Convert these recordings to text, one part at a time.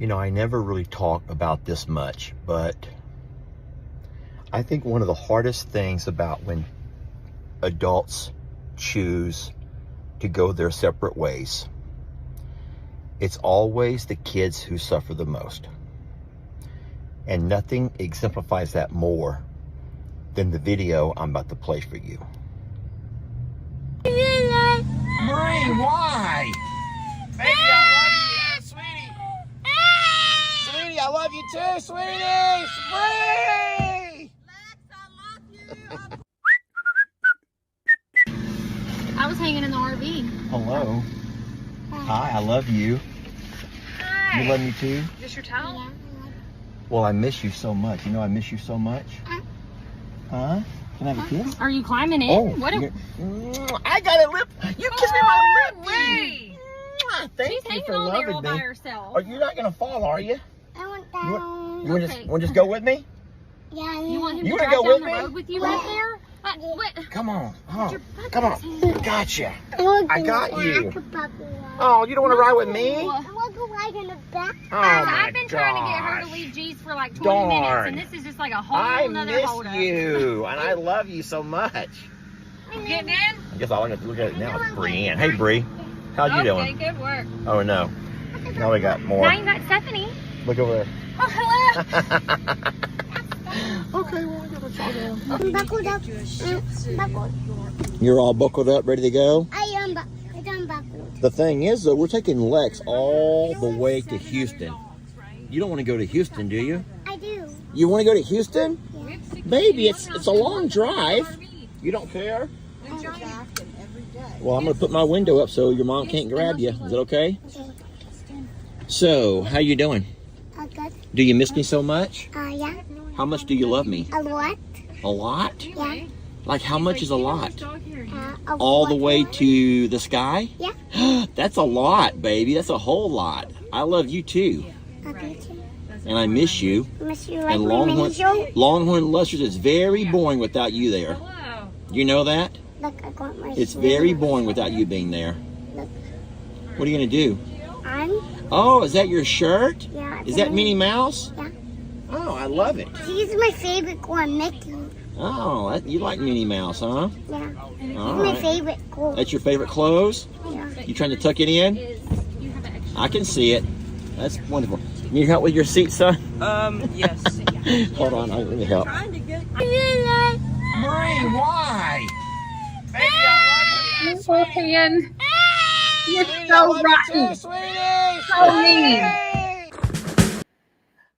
You know, I never really talk about this much, but I think one of the hardest things about when adults choose to go their separate ways, it's always the kids who suffer the most. And nothing exemplifies that more than the video I'm about to play for you. Marie, why? Baby, I love you, sweetie. Sweetie, I love you too, sweetie. Free! I was hanging in the RV. Hello. Hi, I love you. Hi. You love me too? Is this your towel? Well, I miss you so much. You know I miss you so much. Huh? Can I have a kiss? Are you climbing in? Oh, What? I got a lip. You kissed me on my lip. Ray. Thank She's you hanging for on there all loving by me. herself. Are you not gonna fall? Are you? I want You down. want Okay. to just go with me? Yeah, You want him You to wanna drive go down with the me? road with you right there? What? Come on. Oh, Your butt come is hanging on. out. Gotcha. I got you. I Oh, you don't want to ride with me? want to go ride in the back. Oh my I've been trying to get her to gosh. leave G's for like 20 Darn. minutes, and this is just like a whole I nother miss hold up. you, and I love you so much. Getting in? I guess all I got to look at it now is Brienne. Hey, Bree. How you Okay, doing? good work. Oh, no. Now we got more. Now you got Stephanie. Look over there. Oh, hello. Okay, well, we got to try down. I'm buckled up. Buckled. You're all buckled up, ready to go? I am buckled. The thing is, though, we're taking Lex all the way to Houston. You don't want to go to Houston, do you? I do. You want to go to Houston? Baby, it's a long drive. You don't care? Well, I'm going to put my window up so your mom can't grab you. Is that okay? So, how you doing? Good. Do you miss me so much? Yeah. How much do you love me? A lot. A lot? Yeah. Like, how much is a lot? A All the lot. way to the sky? Yeah. That's a lot, baby. That's a whole lot. I love you too. Okay, too. And I miss you. Miss you like And my mini show. Longhorn Lester's is very boring without you there. Hello. You know that? Look, I got my It's shoe. very boring without you being there. Look. What are you going to do? I'm. Oh, is that your shirt? Yeah. Is that Minnie Mouse? Yeah. Oh, I love it. She's my favorite one, Mickey. Oh, you like Minnie Mouse, huh? Yeah. She's All my right. favorite girl. That's your favorite clothes? Yeah. You trying to tuck it in? You have an extra. I can see it. That's wonderful. Need help with your seat, son? Yes. Hold on, let me help. Marie, why? Baby, I love you. Scorpion. You're Sweetie, I so love you rotten. too, sweetie. So mean.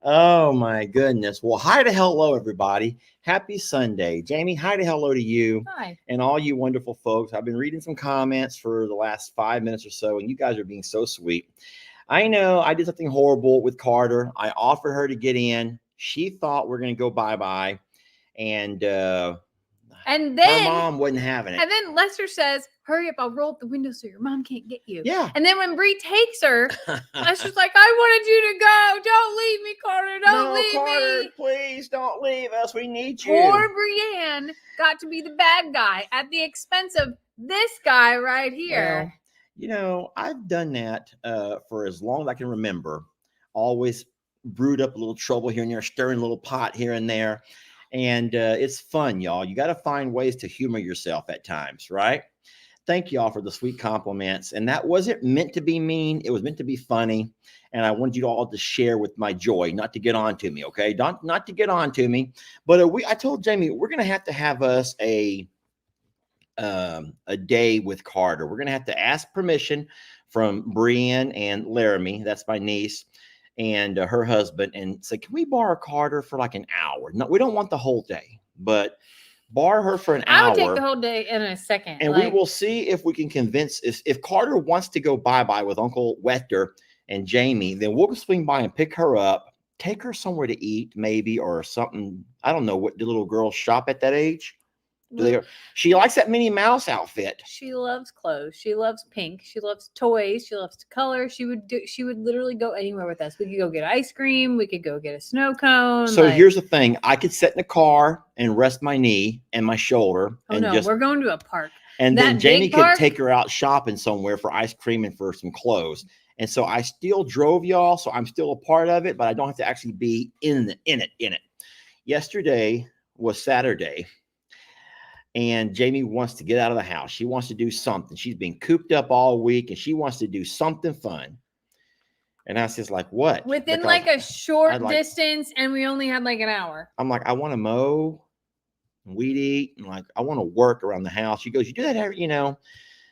Oh my goodness. Well, hi to hello, everybody. Happy Sunday. Jamie, hi to hello to you Hi. and all you wonderful folks. I've been reading some comments for the last 5 minutes or so, and you guys are being so sweet. I know I did something horrible with Carter. I offered her to get in. She thought we're going to go bye-bye, and her then mom wasn't having it. and then Lester says, "Hurry up! I'll roll up the window so your mom can't get you." Yeah. And then when Bree takes her, Lester's like, "I wanted you to go. Don't leave me, Carter. Don't No, leave Carter, me." please don't leave us. We need you. Poor Brienne got to be the bad guy at the expense of this guy right here. Well, you know, I've done that for as long as I can remember. Always brewed up a little trouble here and there, stirring a little pot here and there. And it's fun, y'all. You got to find ways to humor yourself at times, right? Thank y'all for the sweet compliments. And that wasn't meant to be mean. It was meant to be funny. And I wanted you all to share with my joy, not to get on to me, okay? Not to get on to me. But I told Jamie, we're going to have us a day with Carter. We're going to have to ask permission from Brienne and Laramie. That's my niece. And her husband, and say, can we borrow Carter for like an hour? No, we don't want the whole day, but borrow her for an I hour. would take the whole day in a second. And we will see if we can convince, if Carter wants to go bye-bye with Uncle Wechter and Jamie, then we'll swing by and pick her up, take her somewhere to eat maybe, or something. I don't know, what do little girls shop at that age? She likes that Minnie Mouse outfit. She loves clothes. She loves pink. She loves toys. She loves to color. She would literally go anywhere with us. We could go get ice cream. We could go get a snow cone. So here's the thing. I could sit in the car and rest my knee and my shoulder. Oh and no, we're going to a park. And That then Jamie big could park? take her out shopping somewhere for ice cream and for some clothes. And so I still drove, y'all. So I'm still a part of it, but I don't have to actually be in it. Yesterday was Saturday, and Jamie wants to get out of the house. She wants to do something. She's been cooped up all week, and she wants to do something fun. And I was just like, what? Within Because like a short I'd like- distance, and we only had like an hour. I'm like, I want to mow, and weed eat, and like I want to work around the house. She goes, you do that every, you know.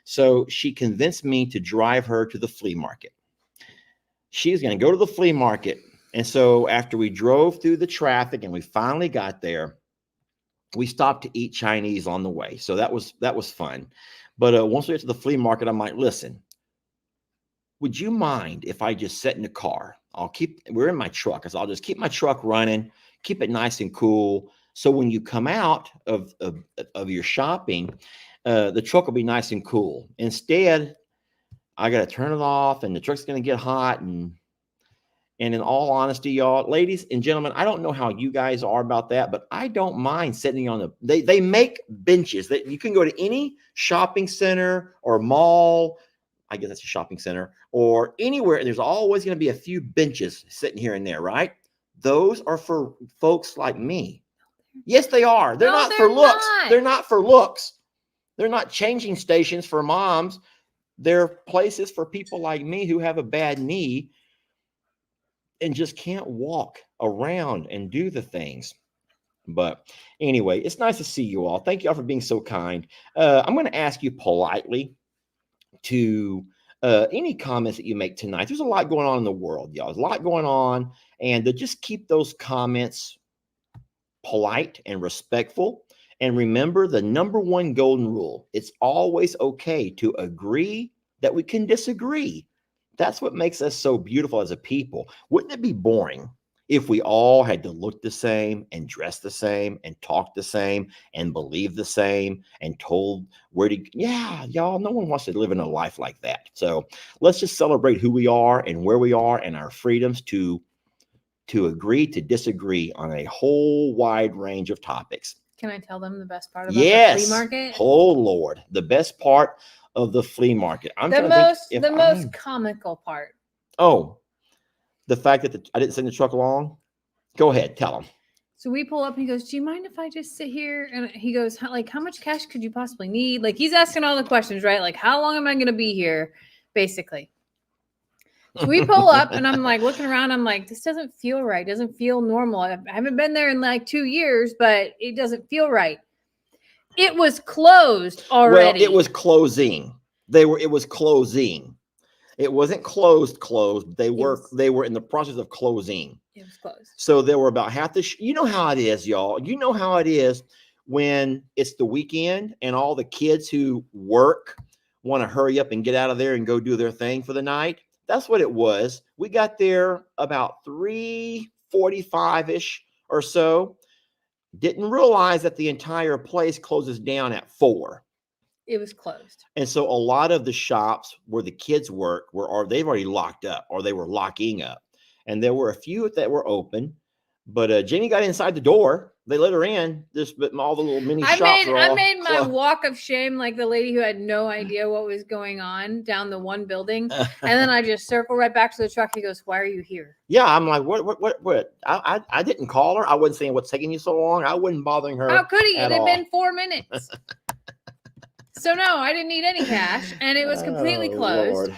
So she convinced me to drive her to the flea market. She's going to go to the flea market. And so after we drove through the traffic and we finally got there, we stopped to eat Chinese on the way. So that was fun. But once we get to the flea market, I'm like, listen, would you mind if I just sit in the car? We're in my truck. So I'll just keep my truck running, keep it nice and cool. So when you come out of your shopping, the truck will be nice and cool. Instead, I got to turn it off and the truck's going to get hot. And in all honesty, y'all, ladies and gentlemen, I don't know how you guys are about that, but I don't mind sitting on they make benches that you can go to any shopping center or mall. I guess that's a shopping center or anywhere. There's always going to be a few benches sitting here and there, right? Those are for folks like me. Yes, they are. They're not for looks. They're not for looks. They're not changing stations for moms. They're places for people like me who have a bad knee and just can't walk around and do the things. But anyway, it's nice to see you all. Thank you all for being so kind. I'm going to ask you politely to any comments that you make tonight. There's a lot going on in the world, y'all. There's a lot going on. And to just keep those comments polite and respectful. And remember the number one golden rule. It's always okay to agree that we can disagree. That's what makes us so beautiful as a people. Wouldn't it be boring if we all had to look the same and dress the same and talk the same and believe the same and told where to, yeah, y'all, no one wants to live in a life like that. So let's just celebrate who we are and where we are and our freedoms to agree to disagree on a whole wide range of topics. Can I tell them the best part about the flea market? Oh Lord, the best part of the flea market. The most comical part. Oh, the fact that I didn't send the truck along. Go ahead, tell them. So we pull up and he goes, do you mind if I just sit here? And he goes, how much cash could you possibly need? Like he's asking all the questions, right? Like, how long am I going to be here? Basically. So we pull up and I'm like looking around. I'm like, this doesn't feel right. It doesn't feel normal. I haven't been there in like 2 years, but it doesn't feel right. It was closed already. Well, it was closing. It was closing. It wasn't closed. They were in the process of closing. It was closed. So there were about half the, you know how it is, y'all. You know how it is when it's the weekend and all the kids who work want to hurry up and get out of there and go do their thing for the night. That's what it was. We got there about 3:45-ish or so. Didn't realize that the entire place closes down at 4. It was closed. And so a lot of the shops where the kids work they've already locked up or they were locking up. And there were a few that were open, but Jamie got inside the door. They let her in. But all the little mini shops were all I made my closed. walk of shame like the lady who had no idea what was going on down the one building. And then I just circle right back to the truck. He goes, why are you here? Yeah, I'm like, what? I didn't call her. I wasn't saying what's taking you so long. I wasn't bothering her. How could he? It had all. been 4 minutes. So no, I didn't need any cash and it was completely closed. Lord.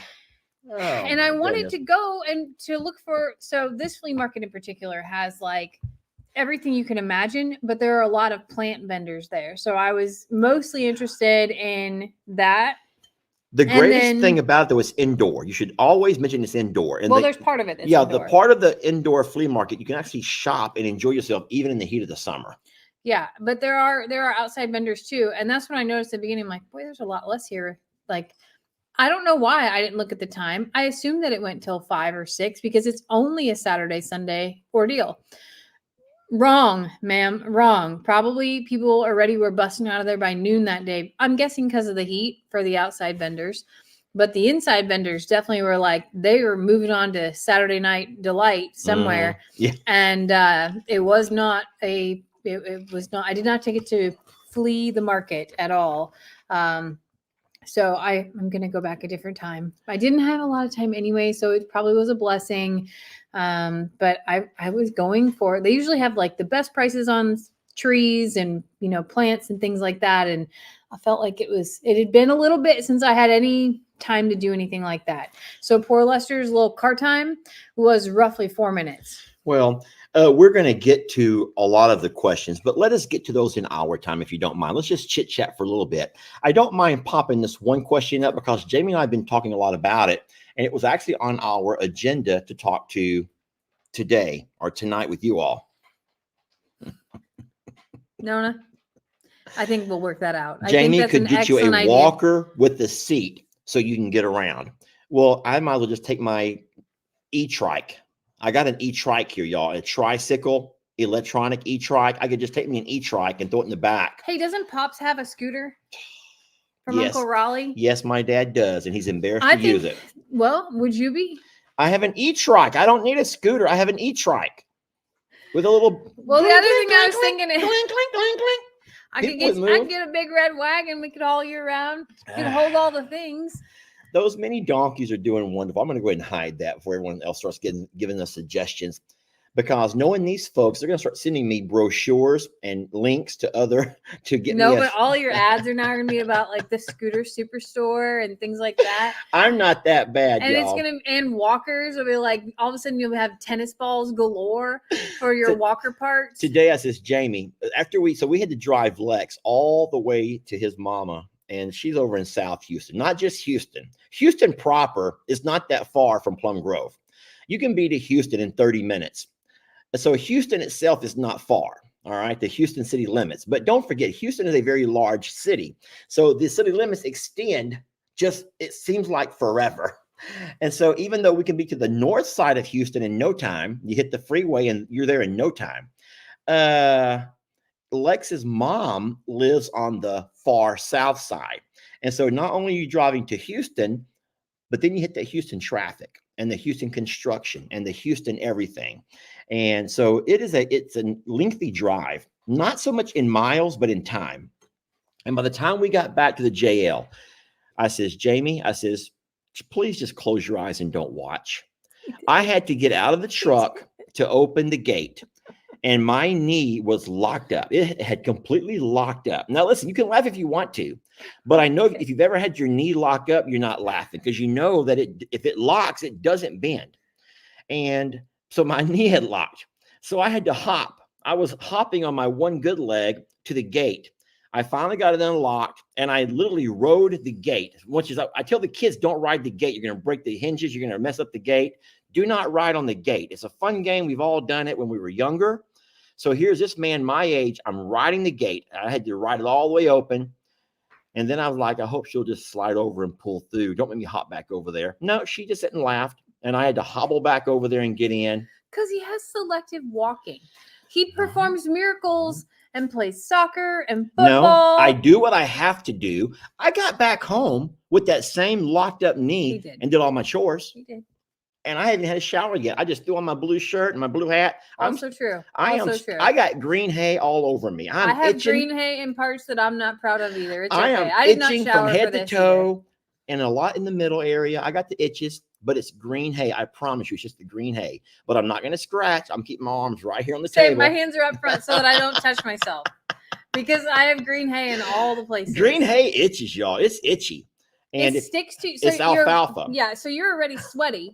Oh, and I wanted goodness. to go and to look for, so this flea market in particular has like everything you can imagine, but there are a lot of plant vendors there. So I was mostly interested in that. The greatest thing about it though is indoor. You should always mention it's indoor. And there's part of it that's indoor. indoor. The part of the indoor flea market, you can actually shop and enjoy yourself even in the heat of the summer. Yeah, but there are outside vendors too. And that's when I noticed at the beginning, I'm like, boy, there's a lot less here. Like, I don't know why I didn't look at the time. I assumed that it went till 5 or 6 because it's only a Saturday, Sunday ordeal. Wrong, ma'am. Wrong. Probably people already were busting out of there by noon that day. I'm guessing because of the heat for the outside vendors. But the inside vendors definitely were like, they were moving on to Saturday night delight somewhere. Yeah. And it was not I did not take it to Flea the market at all. So I'm going to go back a different time. I didn't have a lot of time anyway, so it probably was a blessing. But I was going for it. They usually have like the best prices on trees and, plants and things like that. And I felt like it had been a little bit since I had any time to do anything like that. So poor Lester's little car time was roughly 4 minutes. Well, we're going to get to a lot of the questions, but let us get to those in our time, if you don't mind. Let's just chit chat for a little bit. I don't mind popping this one question up because Jamie and I have been talking a lot about it, and it was actually on our agenda to talk to today or tonight with you all. Nona, I think we'll work that out. Jamie I think could that's get an you a excellent walker with the seat so you can get around. Well, I might as well just take my e-trike. I got an e-trike here, y'all. A tricycle, electronic e-trike. I could just take me an e-trike and throw it in the back. Hey, doesn't Pops have a scooter from Yes. Uncle Raleigh? Yes, my dad does, and he's embarrassed to use it. Well, would you be? I have an e-trike. I don't need a scooter. I have an e-trike with a little. Well, the clink, other thing clink, I was clink, thinking is clink, clink, clink, clink. I People would could move. get a big red wagon. We could haul you around. Could hold all the things. Those mini donkeys are doing wonderful. I'm going to go ahead and hide that before everyone else starts giving us suggestions. Because knowing these folks, they're going to start sending me brochures and links to get No, me. but all your ads are now going to be about like the scooter superstore and things like that. I'm not that bad, And y'all. and walkers will be like, all of a sudden you'll have tennis balls galore for your walker parts. Today I says, Jamie, we had to drive Lex all the way to his mama, and she's over in South Houston, not just Houston. Houston proper is not that far from Plum Grove. You can be to Houston in 30 minutes. So Houston itself is not far, all right, the Houston city limits. But don't forget, Houston is a very large city. So the city limits extend it seems like forever. And so even though we can be to the north side of Houston in no time, you hit the freeway and you're there in no time. Lex's mom lives on the far south side. And so not only are you driving to Houston, but then you hit the Houston traffic and the Houston construction and the Houston everything. And so it's a lengthy drive, not so much in miles, but in time. And by the time we got back to the JL, I says, Jamie, please just close your eyes and don't watch. I had to get out of the truck to open the gate, and my knee was locked up. It had completely locked up. Now, listen, you can laugh if you want to, but I know if you've ever had your knee lock up, you're not laughing because you know that if it locks, it doesn't bend. And so my knee had locked. So I had to hop. I was hopping on my one good leg to the gate. I finally got it unlocked, and I literally rode the gate. I tell the kids, don't ride the gate. You're going to break the hinges. You're going to mess up the gate. Do not ride on the gate. It's a fun game. We've all done it when we were younger. So here's this man my age. I'm riding the gate. I had to ride it all the way open. And then I was like, I hope she'll just slide over and pull through. Don't make me hop back over there. No, she just sat and laughed. And I had to hobble back over there and get in. Because he has selective walking. He performs miracles and plays soccer and football. No, I do what I have to do. I got back home with that same locked up knee and did all my chores. He did. And I haven't had a shower yet. I just threw on my blue shirt and my blue hat. Also true. I got green hay all over me. I have itching. Green hay in parts that I'm not proud of either. It's I okay. am I did not itching shower from head for to this toe and a lot in the middle area. I got the itches, but it's green hay. I promise you, it's just the green hay. But I'm not going to scratch. I'm keeping my arms right here on the table. My hands are up front so that I don't touch myself because I have green hay in all the places. Green hay itches, y'all. It's itchy. And it sticks to so it's alfalfa. Yeah, so you're already sweaty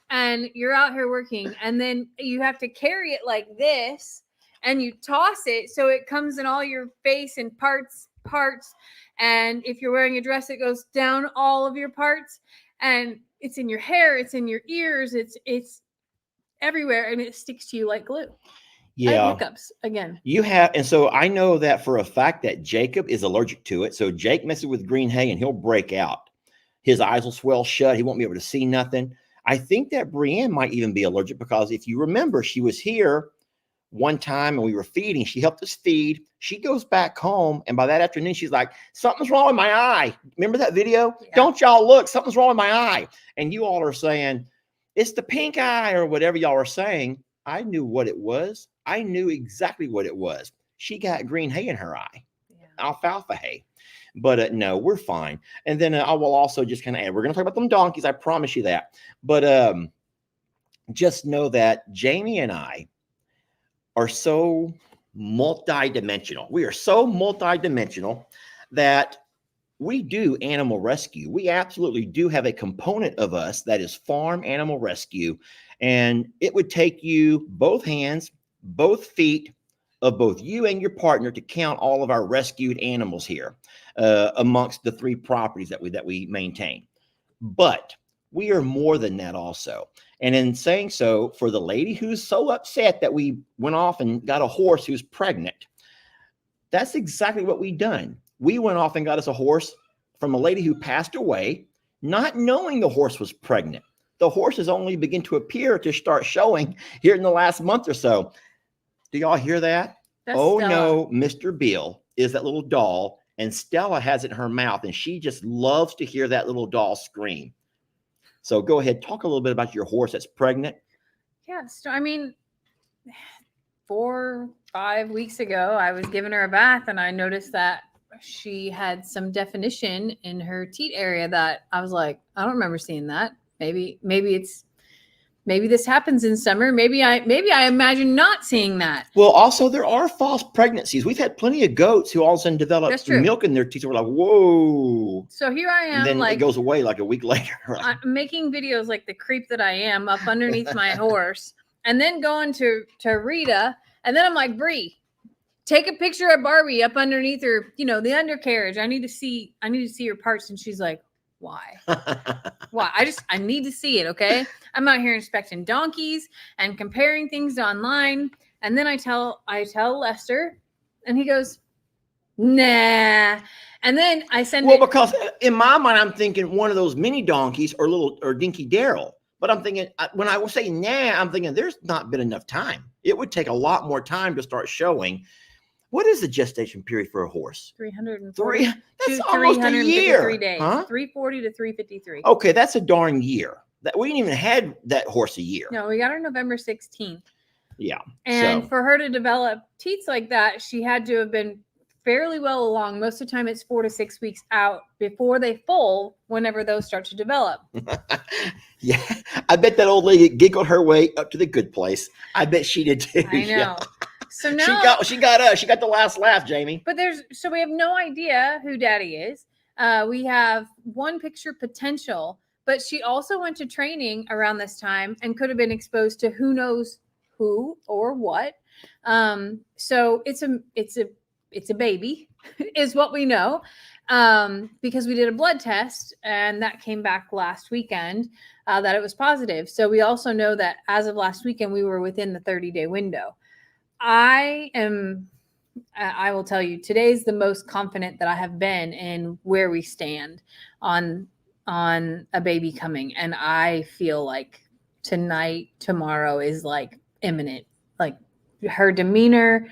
and you're out here working, and then you have to carry it like this and you toss it so it comes in all your face and parts. And if you're wearing a dress, it goes down all of your parts, and it's in your hair, it's in your ears, it's everywhere, and it sticks to you like glue. Yeah. I have hiccups again. You have, and so I know that for a fact that Jacob is allergic to it. So Jake messes with green hay and he'll break out. His eyes will swell shut. He won't be able to see nothing. I think that Brienne might even be allergic because if you remember, she was here one time and we were feeding. She helped us feed. She goes back home, and by that afternoon, she's like, something's wrong with my eye. Remember that video? Yeah. Don't y'all look, something's wrong with my eye. And you all are saying, it's the pink eye or whatever y'all are saying. I knew what it was. I knew exactly what it was. She got green hay in her eye, alfalfa hay. But no, we're fine. And then I will also just kind of add, we're going to talk about them donkeys. I promise you that. But just know that Jamie and I are so multidimensional. We are so multidimensional that we do animal rescue. We absolutely do have a component of us that is farm animal rescue. And it would take you both hands, both feet of both you and your partner to count all of our rescued animals here amongst the 3 properties that we maintain. But we are more than that also. And in saying so, for the lady who's so upset that we went off and got a horse who's pregnant, that's exactly what we done. We went off and got us a horse from a lady who passed away, not knowing the horse was pregnant. The horses only begin to appear to start showing here in the last month or so. Do y'all hear that? That's oh Stella. no, Mr. Bill is that little doll, and Stella has it in her mouth, and she just loves to hear that little doll scream. So go ahead, talk a little bit about your horse that's pregnant. Yeah, so I mean, 4 or 5 weeks ago, I was giving her a bath, and I noticed that she had some definition in her teat area that I was like, I don't remember seeing that. Maybe this happens in summer. Maybe I imagine not seeing that. Well, also there are false pregnancies. We've had plenty of goats who all of a sudden develop That's true. milk in their teeth. We're like, whoa. So here I am, And then like it goes away like a week later. Right? I'm making videos like the creep that I am up underneath my horse, and then going to Rita, and then I'm like, Bree, take a picture of Barbie up underneath her, the undercarriage. I need to see her parts. And she's like, why? Why? I need to see it. Okay. I'm out here inspecting donkeys and comparing things online. And then I tell Lester, and he goes, nah. And then I send Well, because in my mind, I'm thinking one of those mini donkeys or Dinky Daryl. But I'm thinking, when I will say nah, I'm thinking there's not been enough time. It would take a lot more time to start showing. What is the gestation period for a horse? 340. That's almost a year. 353 days. Huh? 340 to 353. Okay, that's a darn year. That we didn't even had that horse a year. No, we got her November 16th. Yeah. And so, for her to develop teats like that, she had to have been fairly well along. Most of the time, it's 4 to 6 weeks out before they foal, whenever those start to develop. yeah, I bet that old lady giggled her way up to the good place. I bet she did too. I know. Yeah. So now she got the last laugh, Jamie. But we have no idea who Daddy is. We have one picture potential, but she also went to training around this time and could have been exposed to who knows who or what. So it's a baby, is what we know, because we did a blood test and that came back last weekend that it was positive. So we also know that as of last weekend, we were within the 30-day window. I will tell you, today's the most confident that I have been in where we stand on a baby coming. And I feel like tomorrow is like imminent. Like her demeanor,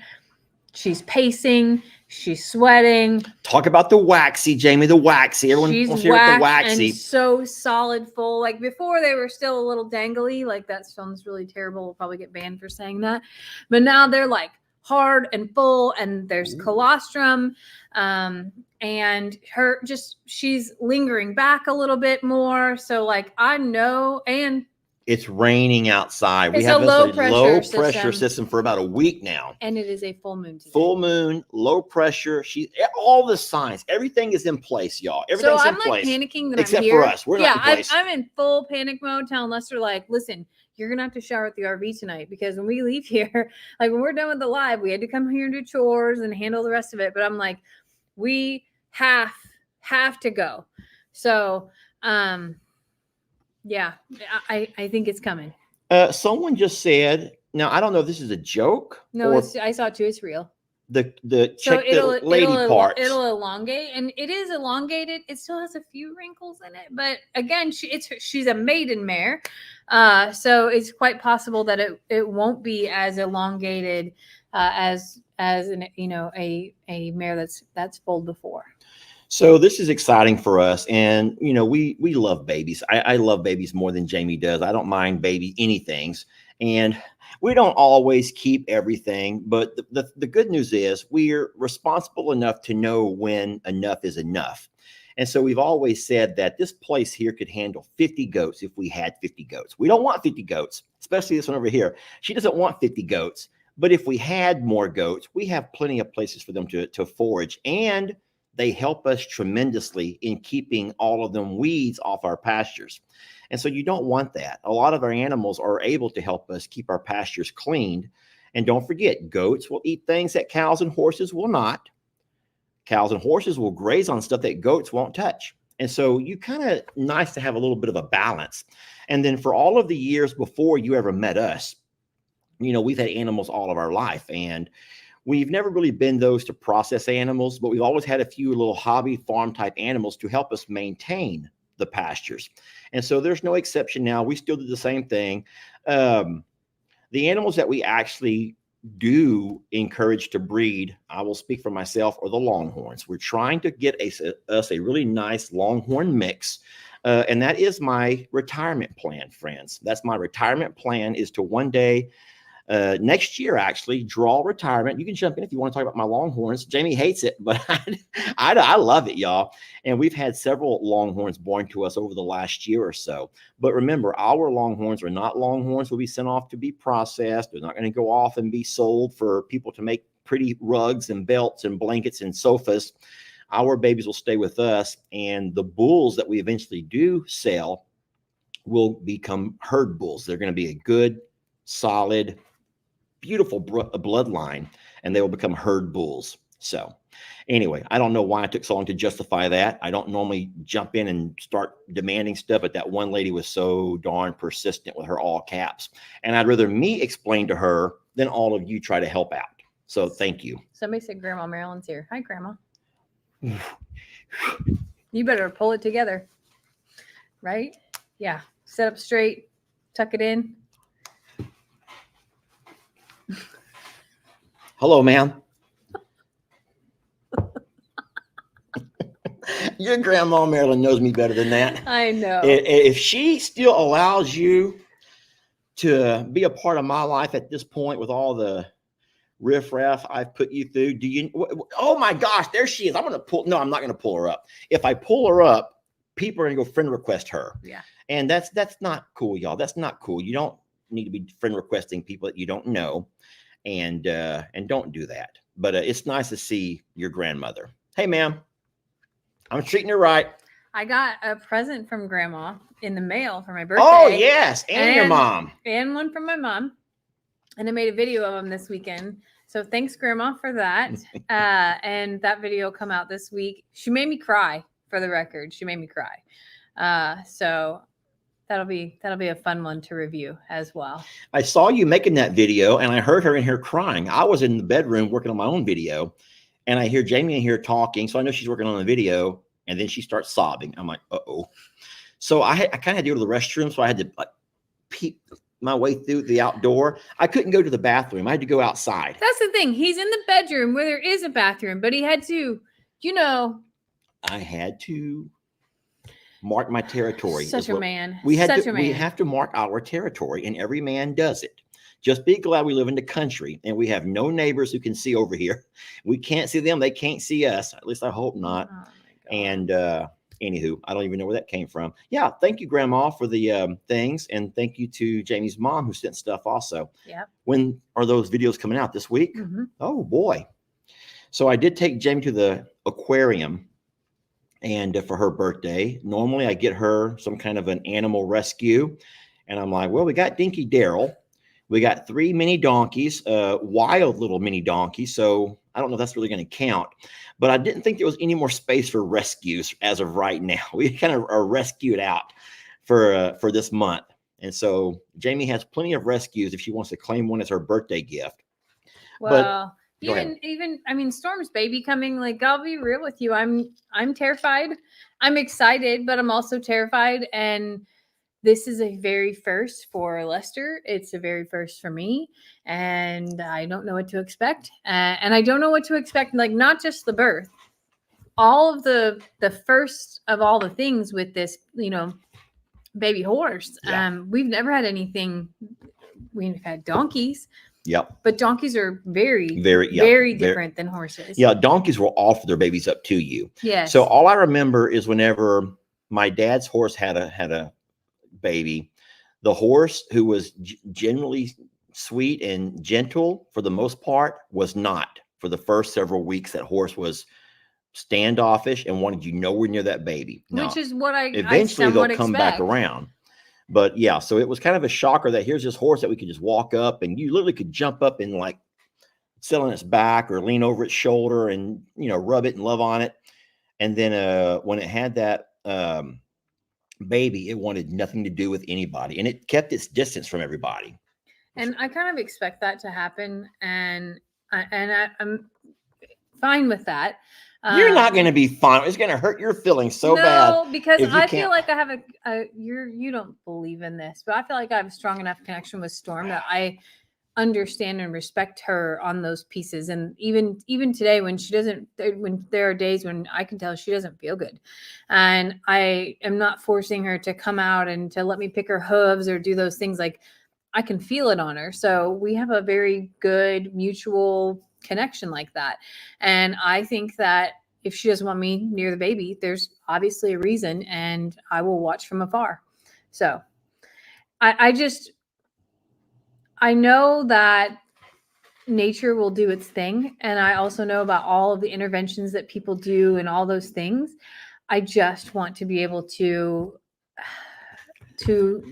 she's pacing, she's sweating. Talk about the waxy, Jamie, the waxy. Everyone wants to hear the waxy. And so solid full. Like before they were still a little dangly. Like that sounds really terrible. We'll probably get banned for saying that. But now they're like hard and full, and there's colostrum. And she's lingering back a little bit more. So like I know, and it's raining outside. We It's have a a low low pressure pressure system. system for about a week now. and it is a full moon today. Full moon, low pressure. All the signs, everything is in place, y'all. Everything's So I'm in like place. panicking that Except I'm here. for us. We're not in place. I'm in full panic mode, telling Lester, like, listen, you're gonna have to shower at the RV tonight, because when we leave here, like when we're done with the live, we had to come here and do chores and handle the rest of it. But I'm like, we have to go. So yeah, I think it's coming. Someone just said, now I don't know if this is a joke. No, or I saw it too. It's real. the So check the lady parts. It'll elongate, and it is elongated. It still has a few wrinkles in it, but again, she's a maiden mare, so it's quite possible that it won't be as elongated as an a mare that's foaled before. So this is exciting for us, and we love babies. I love babies more than Jamie does. I don't mind baby anythings, and We don't always keep everything, but the good news is we're responsible enough to know when enough is enough. And so we've always said that this place here could handle 50 goats if we had 50 goats. We don't want 50 goats, especially this one over here. She doesn't want 50 goats. But if we had more goats, we have plenty of places for them to forage. And they help us tremendously in keeping all of them weeds off our pastures. And so you don't want that. A lot of our animals are able to help us keep our pastures cleaned. And don't forget, goats will eat things that cows and horses will not. Cows and horses will graze on stuff that goats won't touch. And so you kind of nice to have a little bit of a balance. And then for all of the years before you ever met us, you know, we've had animals all of our life, and we've never really been those to process animals, but we've always had a few little hobby farm type animals to help us maintain the pastures. And so there's no exception now. We still do the same thing. The animals that we actually do encourage to breed, I will speak for myself, or the Longhorns. We're trying to get us a really nice Longhorn mix. And that is my retirement plan, friends. That's my retirement plan, is to one day, next year, actually, draw retirement. You can jump in if you want to talk about my Longhorns. Jamie hates it, but I love it, y'all. And we've had several Longhorns born to us over the last year or so. But remember, our Longhorns are not Longhorns will be sent off to be processed. They're not going to go off and be sold for people to make pretty rugs and belts and blankets and sofas. Our babies will stay with us, and the bulls that we eventually do sell will become herd bulls. They're going to be a good, solid, beautiful bloodline, and they will become herd bulls. So anyway, I don't know why it took so long to justify that. I don't normally jump in and start demanding stuff, but that one lady was so darn persistent with her all caps. And I'd rather me explain to her than all of you try to help out. So thank you. Somebody said Grandma Marilyn's here. Hi, Grandma. You better pull it together. Right? Yeah. Sit up straight. Tuck it in. Hello, ma'am. Your grandma Marilyn knows me better than that. I know. If she still allows you to be a part of my life at this point with all the riffraff I've put you through, do you? Oh my gosh, there she is. I'm going to pull. No, I'm not going to pull her up. If I pull her up, people are going to go friend request her. Yeah. And that's not cool, y'all. That's not cool. You don't need to be friend requesting people that you don't know. And don't do that. But it's nice to see your grandmother. Hey, ma'am, I'm treating her right. I got a present from Grandma in the mail for my birthday. Oh, yes. And your mom. And one from my mom. And I made a video of them this weekend. So thanks, Grandma, for that. And that video will come out this week. She made me cry, for the record. She made me cry. So that'll be a fun one to review as well. I saw you making that video, and I heard her in here crying. I was in the bedroom working on my own video, and I hear Jamie in here talking. So I know she's working on the video, and then she starts sobbing. I'm like, uh-oh. So I kind of had to go to the restroom, so I had to like peek my way through the outdoor. I couldn't go to the bathroom. I had to go outside. That's the thing. He's in the bedroom where there is a bathroom, but he had to, I had to mark my territory. Such a man. We have to mark our territory, and every man does it. Just be glad we live in the country and we have no neighbors who can see over here. We can't see them. They can't see us. At least I hope not. Oh And anywho, I don't even know where that came from. Yeah. Thank you, Grandma, for the things. And thank you to Jamie's mom who sent stuff also. Yeah. When are those videos coming out? This week? Mm-hmm. Oh, boy. So I did take Jamie to the aquarium, and for her birthday. Normally I get her some kind of an animal rescue. And I'm like, well, we got Dinky Daryl. We got 3 mini donkeys, wild little mini donkeys. So I don't know if that's really going to count, but I didn't think there was any more space for rescues as of right now. We kind of are rescued out for this month. And so Jamie has plenty of rescues if she wants to claim one as her birthday gift. Well, even Storm's baby coming, like, I'll be real with you. I'm terrified. I'm excited, but I'm also terrified. And this is a very first for Lester. It's a very first for me. And I don't know what to expect. And I don't know what to expect, like, not just the birth, all of the first of all the things with this, baby horse. Yeah. We've never had anything we've had donkeys, Yep. but donkeys are very, Very, yeah, very very- different than horses. Yeah, donkeys will offer their babies up to you. Yes. So all I remember is whenever my dad's horse had a baby, the horse, who was generally sweet and gentle for the most part, was not. For the first several weeks, that horse was standoffish and wanted you nowhere near that baby. Now, which is what I eventually somewhat they'll come back expect. around. But yeah, so it was kind of a shocker that here's this horse that we could just walk up and you literally could jump up and like sit on its back or lean over its shoulder and, you know, rub it and love on it. And then when it had that baby, it wanted nothing to do with anybody, and it kept its distance from everybody. And I kind of expect that to happen, and I'm fine with that. You're not going to be fine. It's going to hurt your feelings so bad. No, because if you I can't- feel like I have you don't believe in this, but I feel like I have a strong enough connection with Storm that I understand and respect her on those pieces. And even today, when there are days when I can tell she doesn't feel good, and I am not forcing her to come out and to let me pick her hooves or do those things, like I can feel it on her. So we have a very good mutual connection like that. And I think that if she doesn't want me near the baby, there's obviously a reason, and I will watch from afar. So I know that nature will do its thing. And I also know about all of the interventions that people do and all those things. I just want to be able to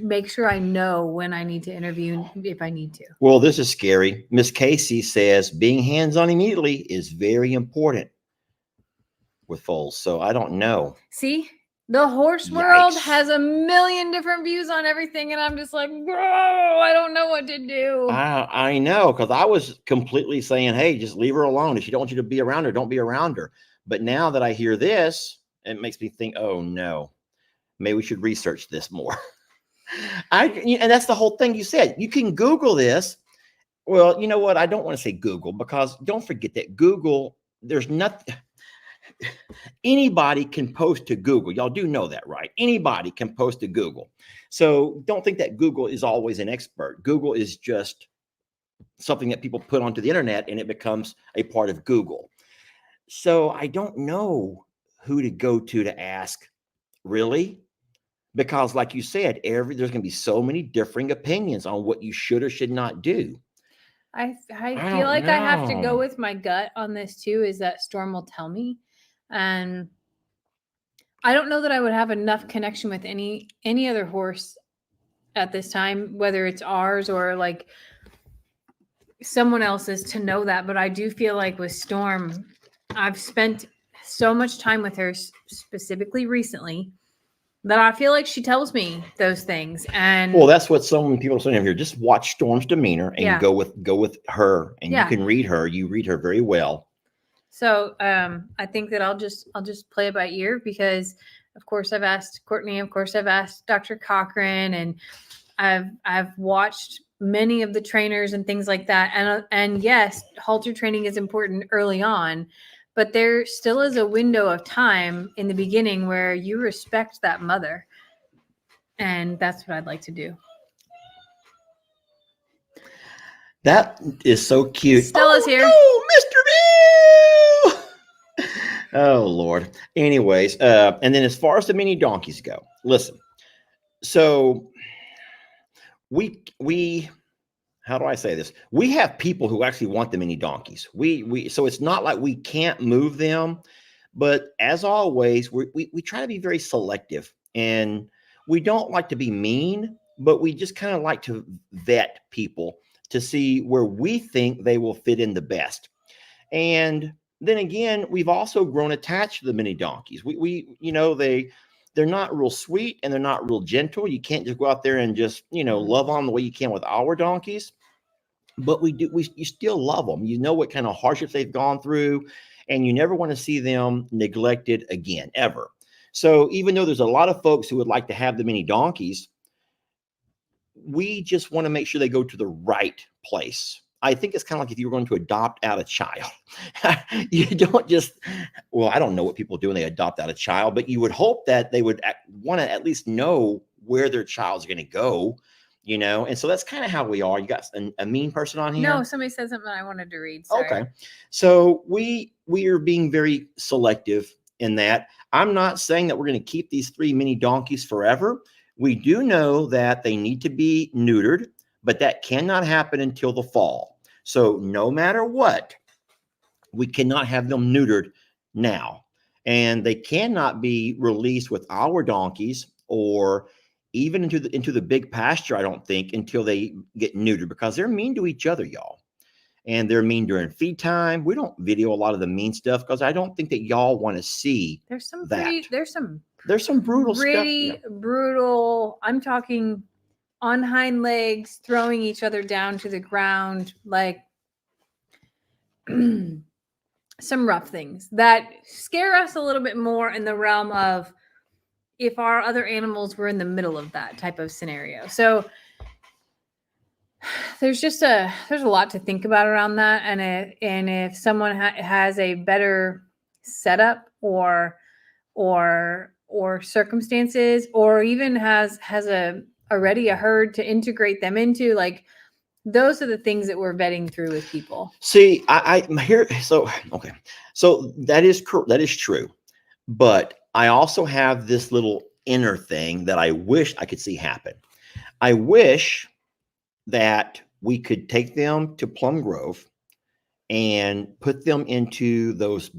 make sure I know when I need to intervene if I need to. Well, this is scary. Miss Casey says being hands-on immediately is very important with foals. So I don't know. See, the horse world Yikes. has a million different views on everything, and I'm just like, bro, I don't know what to do. I know, because I was completely saying, hey, just leave her alone. If she don't want you to be around her, don't be around her. But now that I hear this, it makes me think, oh no, maybe we should research this more. And that's the whole thing you said. You can Google this. Well, you know what? I don't want to say Google, because don't forget that Google, there's nothing. Anybody can post to Google. Y'all do know that, right? Anybody can post to Google. So don't think that Google is always an expert. Google is just something that people put onto the internet, and it becomes a part of Google. So I don't know who to go to ask, really. Because like you said, there's going to be so many differing opinions on what you should or should not do. I I feel don't like I have to know. go with my gut on this too, is that Storm will tell me. And I don't know that I would have enough connection with any other horse at this time, whether it's ours or like someone else's, to know that. But I do feel like with Storm, I've spent so much time with her specifically recently that I feel like she tells me those things. And Well, that's what some people are saying here. Just watch Storm's demeanor and Yeah. go with her, and Yeah. you can read her. You read her very well. so I think that I'll just play it by ear, because of course I've asked Courtney, of course I've asked Dr. Cochran, and I've watched many of the trainers and things like that. And yes, halter training is important early on, but there still is a window of time in the beginning where you respect that mother. And that's what I'd like to do. That is so cute. Stella's here. No, Mr. Bill! Oh, Lord. Anyways, and then as far as the mini donkeys go, listen. So we how do I say this? We have people who actually want the mini donkeys. So it's not like we can't move them, but as always, we try to be very selective, and we don't like to be mean, but we just kind of like to vet people to see where we think they will fit in the best. And then again, we've also grown attached to the mini donkeys. We they're not real sweet and they're not real gentle. You can't just go out there and just, love on them the way you can with our donkeys. But you still love them. You know what kind of hardships they've gone through, and you never want to see them neglected again, ever. So even though there's a lot of folks who would like to have the mini donkeys, we just want to make sure they go to the right place. I think it's kind of like if you were going to adopt out a child. You don't just, well, I don't know what people do when they adopt out a child, but you would hope that they would want to at least know where their child's going to go, And so that's kind of how we are. You got a mean person on here? No, somebody said something I wanted to read. Sorry. Okay. So we are being very selective in that. I'm not saying that we're going to keep these 3 mini donkeys forever. We do know that they need to be neutered, but that cannot happen until the fall. So no matter what, we cannot have them neutered now. And they cannot be released with our donkeys or even into the big pasture, I don't think, until they get neutered, because they're mean to each other, y'all. And they're mean during feed time. We don't video a lot of the mean stuff because I don't think that y'all want to see There's some that. there's some brutal stuff. pretty brutal. I'm talking on hind legs, throwing each other down to the ground, like some rough things that scare us a little bit more in the realm of if our other animals were in the middle of that type of scenario. So there's a lot to think about around that. And if someone has a better setup or circumstances, or even has already a herd to integrate them into, like, those are the things that we're vetting through with people. See, I'm here. So, okay. So that is true. But I also have this little inner thing that I wish I could see happen. I wish that we could take them to Plum Grove and put them into those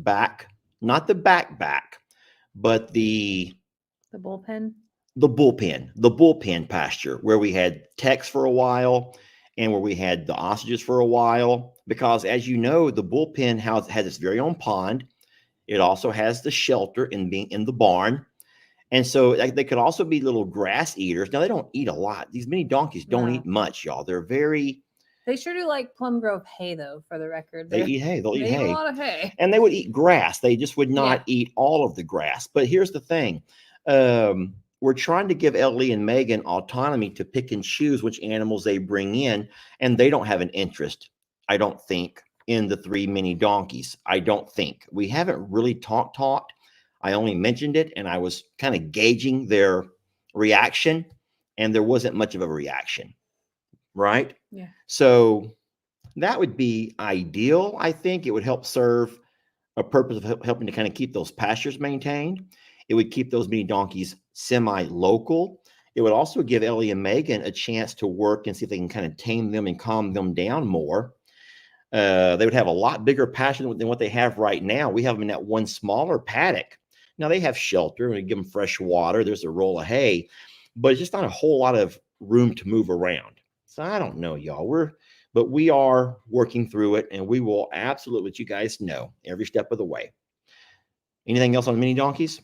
not the back, but the bullpen, the bullpen pasture where we had Tex for a while and where we had the ostriches for a while, because as you know, the bullpen has its very own pond. It also has the shelter in the barn. And so they could also be little grass eaters. Now, they don't eat a lot. These mini donkeys don't eat much, y'all. They sure do like Plum Grove hay, though, for the record. They eat hay. They'll eat hay. A lot of hay. And they would eat grass. They just would not eat all of the grass. But here's the thing. We're trying to give Ellie and Megan autonomy to pick and choose which animals they bring in. And they don't have an interest, I don't think, in the 3 mini donkeys. I don't think. We haven't really talked. I only mentioned it, and I was kind of gauging their reaction, and there wasn't much of a reaction, right? Yeah. So that would be ideal. I think it would help serve a purpose of helping to kind of keep those pastures maintained. It would keep those mini donkeys semi-local. It would also give Ellie and Megan a chance to work and see if they can kind of tame them and calm them down more. They would have a lot bigger pasture than what they have right now. We have them in that one smaller paddock. Now, they have shelter. We give them fresh water. There's a roll of hay, but it's just not a whole lot of room to move around. So I don't know, y'all. But we are working through it, and we will absolutely let you guys know every step of the way. Anything else on mini donkeys?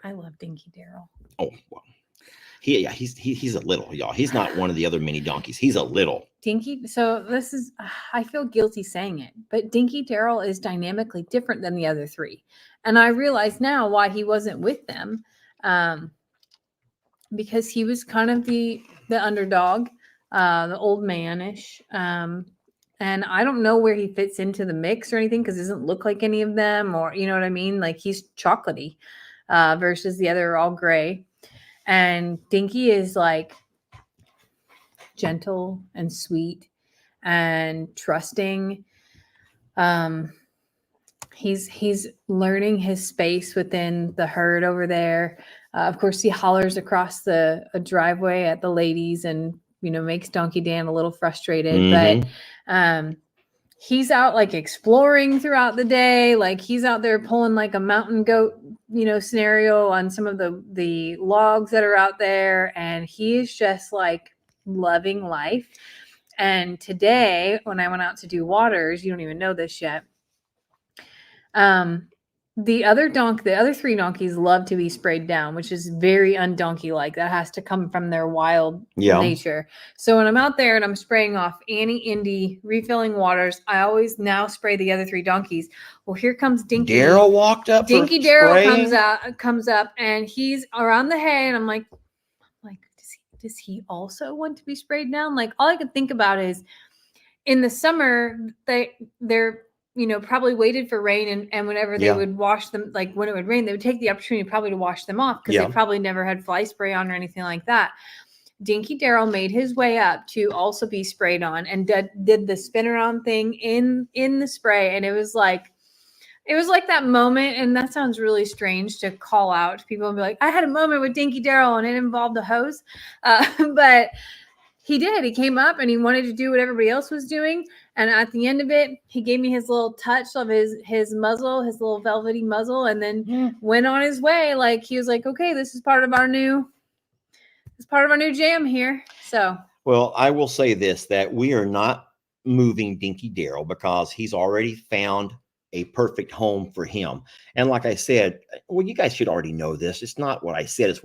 I love Dinky Daryl. Oh, well. He's a little, y'all. He's not one of the other mini donkeys. He's a little. Dinky. So this is, I feel guilty saying it, but Dinky Daryl is dynamically different than the other 3. And I realize now why he wasn't with them, because he was kind of the underdog, the old man-ish. And I don't know where he fits into the mix or anything, because he doesn't look like any of them, or, you know what I mean? Like, he's chocolatey versus the other all gray. And Dinky is like gentle and sweet and trusting. He's learning his space within the herd over there. Of course, he hollers across a driveway at the ladies and, makes Donkey Dan a little frustrated. Mm-hmm. But he's out like exploring throughout the day. Like, he's out there pulling like a mountain goat, scenario on some of the logs that are out there. And he is just like loving life. And today, when I went out to do waters, you don't even know this yet. The other 3 donkeys love to be sprayed down, which is very undonkey like. That has to come from their wild nature. So when I'm out there and I'm spraying off Annie, Indy, refilling waters, I always now spray the other 3 donkeys. Well, here comes Dinky. Daryl walked up. Dinky Daryl comes up, and he's around the hay, and I'm like, does he also want to be sprayed down? Like, all I could think about is in the summer, they're probably waited for rain, and whenever they would wash them, like when it would rain, they would take the opportunity probably to wash them off, because they probably never had fly spray on or anything like that. Dinky Daryl made his way up to also be sprayed on and did the spin around thing in the spray. And it was like that moment. And that sounds really strange to call out to people and be like, I had a moment with Dinky Daryl and it involved a hose. But he did. He came up and he wanted to do what everybody else was doing. And at the end of it, he gave me his little touch of his muzzle, his little velvety muzzle, and then went on his way. Like he was like, okay, this is part of our new jam here. So, well, I will say this, that we are not moving Dinky Daryl because he's already found a perfect home for him. And like I said, well, you guys should already know this. It's not what I said. It's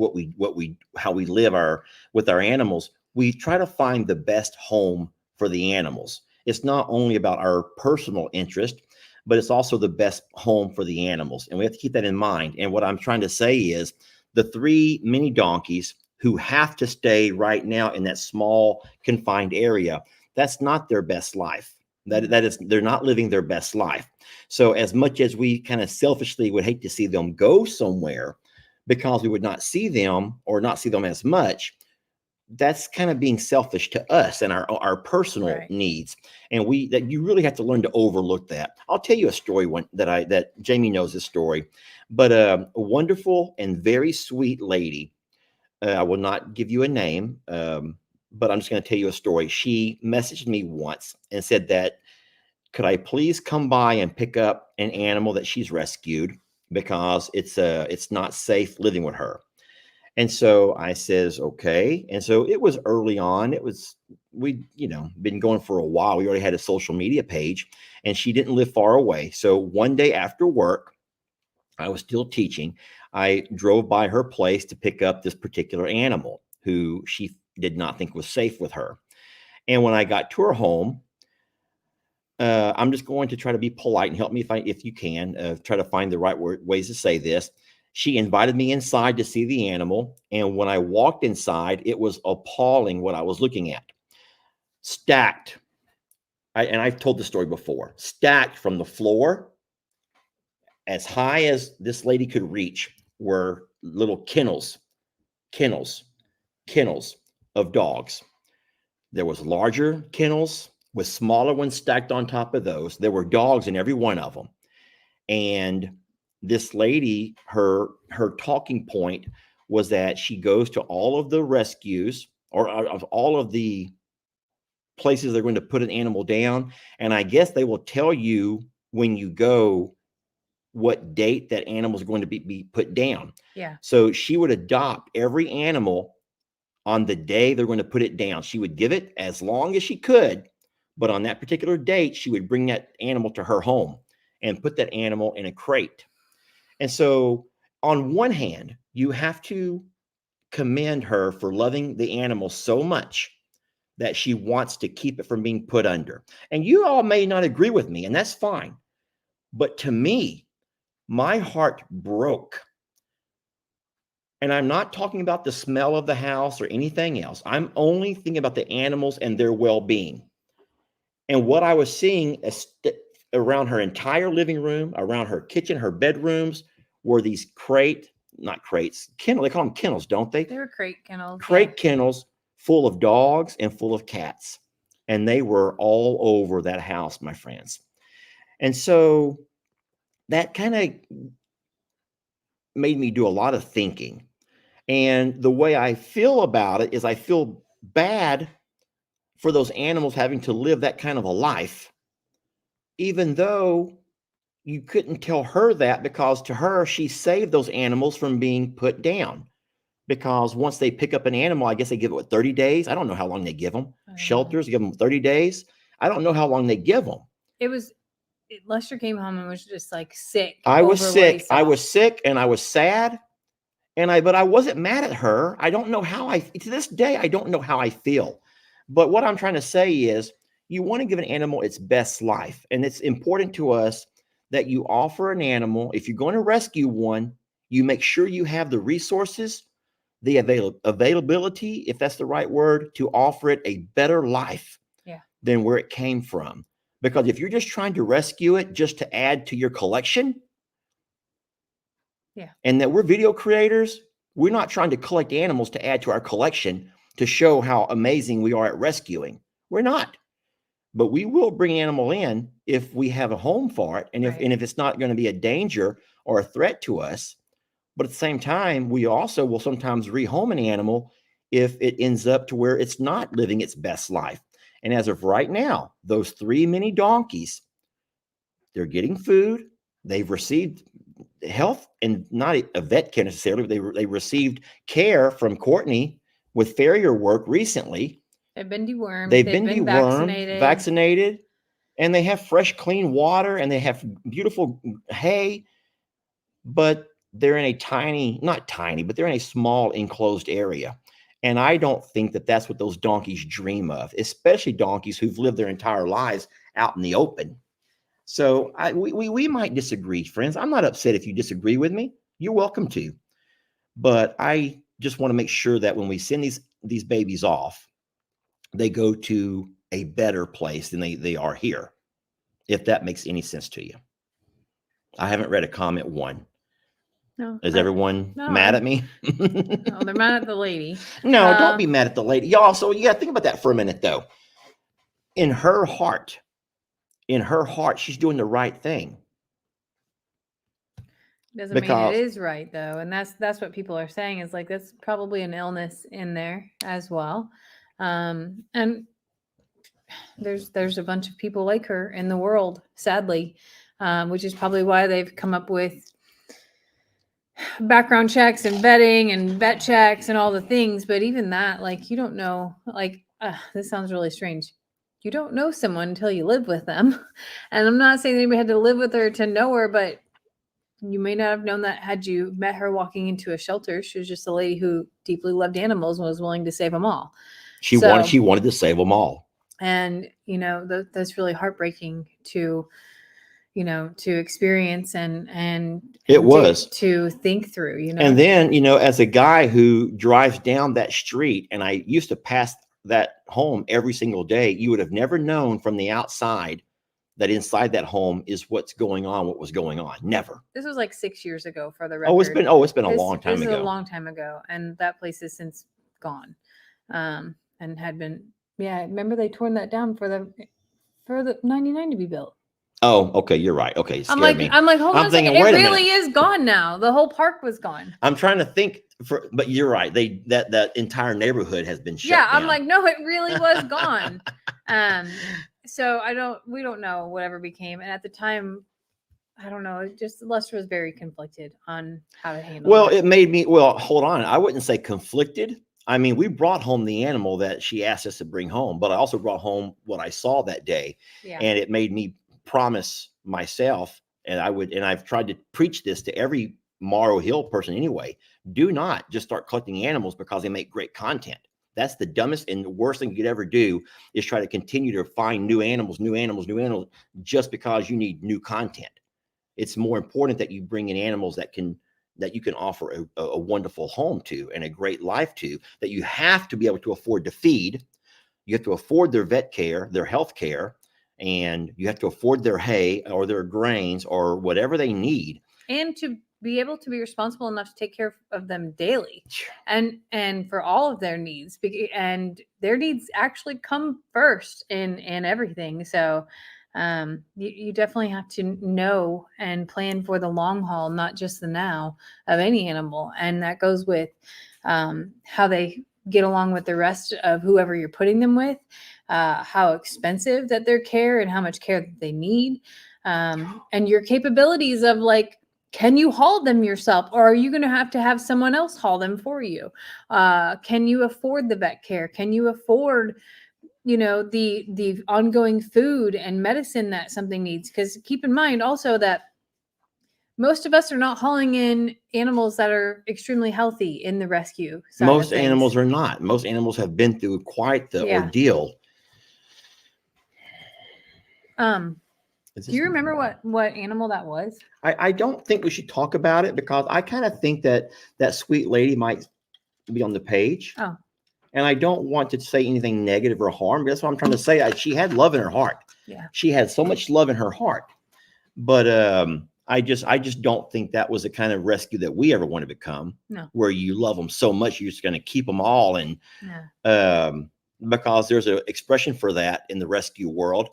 how we live with our animals. We try to find the best home for the animals. It's not only about our personal interest, but it's also the best home for the animals. And we have to keep that in mind. And what I'm trying to say is the 3 mini donkeys who have to stay right now in that small confined area, that's not their best life. That is, they're not living their best life. So as much as we kind of selfishly would hate to see them go somewhere because we would not see them or not see them as much, that's kind of being selfish to us and our personal needs. And that you really have to learn to overlook that. I'll tell you a story that Jamie knows this story, but a wonderful and very sweet lady. I will not give you a name, but I'm just going to tell you a story. She messaged me once and said that, could I please come by and pick up an animal that she's rescued because it's not safe living with her. And so I says, okay. And so it was early on. We'd been going for a while. We already had a social media page and she didn't live far away. So one day after work, I was still teaching. I drove by her place to pick up this particular animal who she did not think was safe with her. And when I got to her home, I'm just going to try to be polite and help me if you can, try to find the right ways to say this. She invited me inside to see the animal. And when I walked inside, it was appalling what I was looking at. Stacked. And I've told the story before. Stacked from the floor as high as this lady could reach were little kennels of dogs. There was larger kennels with smaller ones stacked on top of those. There were dogs in every one of them. And this lady, her talking point was that she goes to all of the rescues or of all of the places they're going to put an animal down. And I guess they will tell you when you go what date that animal is going to be put down. Yeah. So she would adopt every animal on the day they're going to put it down. She would give it as long as she could, but on that particular date, she would bring that animal to her home and put that animal in a crate. And so on one hand, you have to commend her for loving the animal so much that she wants to keep it from being put under. And you all may not agree with me, and that's fine. But to me, my heart broke. And I'm not talking about the smell of the house or anything else. I'm only thinking about the animals and their well-being. And what I was seeing around her entire living room, around her kitchen, her bedrooms, were these not crates, kennels. They call them kennels, don't they? They were crate kennels. Crate kennels full of dogs and full of cats. And they were all over that house, my friends. And so that kind of made me do a lot of thinking. And the way I feel about it is I feel bad for those animals having to live that kind of a life, even though you couldn't tell her that, because to her, she saved those animals from being put down. Because once they pick up an animal, I guess they give it 30 days. I don't know how long they give them. Shelters give them 30 days. I don't know how long they give them. Lester came home and was just like sick. I was sick. I was sick and I was sad. But I wasn't mad at her. I don't know how to this day, I don't know how I feel. But what I'm trying to say is you want to give an animal its best life. And it's important to us that you offer an animal. If you're going to rescue one, you make sure you have the resources, the availability, if that's the right word, to offer it a better life than where it came from. Because if you're just trying to rescue it just to add to your collection, and that we're video creators, we're not trying to collect animals to add to our collection. to show how amazing we are at rescuing. We're not. But we will bring an animal in if we have a home for it, and if it's not going to be a danger or a threat to us. But at the same time, we also will sometimes rehome an animal if it ends up to where it's not living its best life. And as of right now, those 3 mini donkeys, they're getting food. They've received health, and not a vet care necessarily, but they received care from Courtney with farrier work recently. They've been dewormed. They've been dewormed, vaccinated, and they have fresh, clean water, and they have beautiful hay. But they're in a not tiny, but they're in a small enclosed area. And I don't think that that's what those donkeys dream of, especially donkeys who've lived their entire lives out in the open. So we might disagree, friends. I'm not upset if you disagree with me. You're welcome to. But I just want to make sure that when we send these babies off, they go to a better place than they are here, if that makes any sense to you. I haven't read a comment one. No. Is everyone mad at me? No, they're mad at the lady. No, don't be mad at the lady. Y'all, so you got to think about that for a minute, though. In her heart, she's doing the right thing. Doesn't mean it is right, though. And that's what people are saying, is like, that's probably an illness in there as well. And there's a bunch of people like her in the world, sadly, which is probably why they've come up with background checks and vetting and vet checks and all the things. But even that, like, you don't know, like, this sounds really strange. You don't know someone until you live with them. And I'm not saying anybody had to live with her to know her, but you may not have known that had you met her walking into a shelter. She was just a lady who deeply loved animals and was willing to save them all. She wanted to save them all. And, that's really heartbreaking to experience and it was to think through, And then, as a guy who drives down that street, and I used to pass that home every single day, you would have never known from the outside that inside that home is what was going on. Never. This was like 6 years ago, for the record. It's been a long time ago. This is a long time ago. And that place has since gone. And had been, remember they torn that down for the 99 to be built. Oh, okay, you're right. Okay, I'm like, hold on a second. It really is gone now. The whole park was gone. I'm trying to think, but you're right. That entire neighborhood has been shut down. I'm like, no, it really was gone. So we don't know whatever became. And at the time, I don't know. Lester was very conflicted on how to handle it. Well, it made me, hold on. I wouldn't say conflicted. I mean, we brought home the animal that she asked us to bring home, but I also brought home what I saw that day. Yeah. And it made me promise myself, and I've tried to preach this to every Morrow Hill person anyway, do not just start collecting animals because they make great content. That's the dumbest and the worst thing you could ever do, is try to continue to find new animals just because you need new content. It's more important that you bring in animals that you can offer a wonderful home to and a great life to, that you have to be able to afford to feed. You have to afford their vet care, their health care, and you have to afford their hay or their grains or whatever they need. And to be able to be responsible enough to take care of them daily and for all of their needs. And their needs actually come first in everything. So you definitely have to know and plan for the long haul, not just the now of any animal. And that goes with how they get along with the rest of whoever you're putting them with, how expensive that their care and how much care that they need, and your capabilities of, like, can you haul them yourself, or are you going to have someone else haul them for you? Can you afford the vet care? Can you afford, the ongoing food and medicine that something needs? Because keep in mind also that most of us are not hauling in animals that are extremely healthy in the rescue side. Most animals are not. Most animals have been through quite the ordeal. Do you remember what animal that was? I don't think we should talk about it, because I kind of think that sweet lady might be on the page. Oh. And I don't want to say anything negative or harm. That's what I'm trying to say. She had love in her heart. Yeah. She had so much love in her heart. But I just don't think that was the kind of rescue that we ever want to become. No. Where you love them so much, you're just going to keep them all. And Yeah. because there's an expression for that in the rescue world,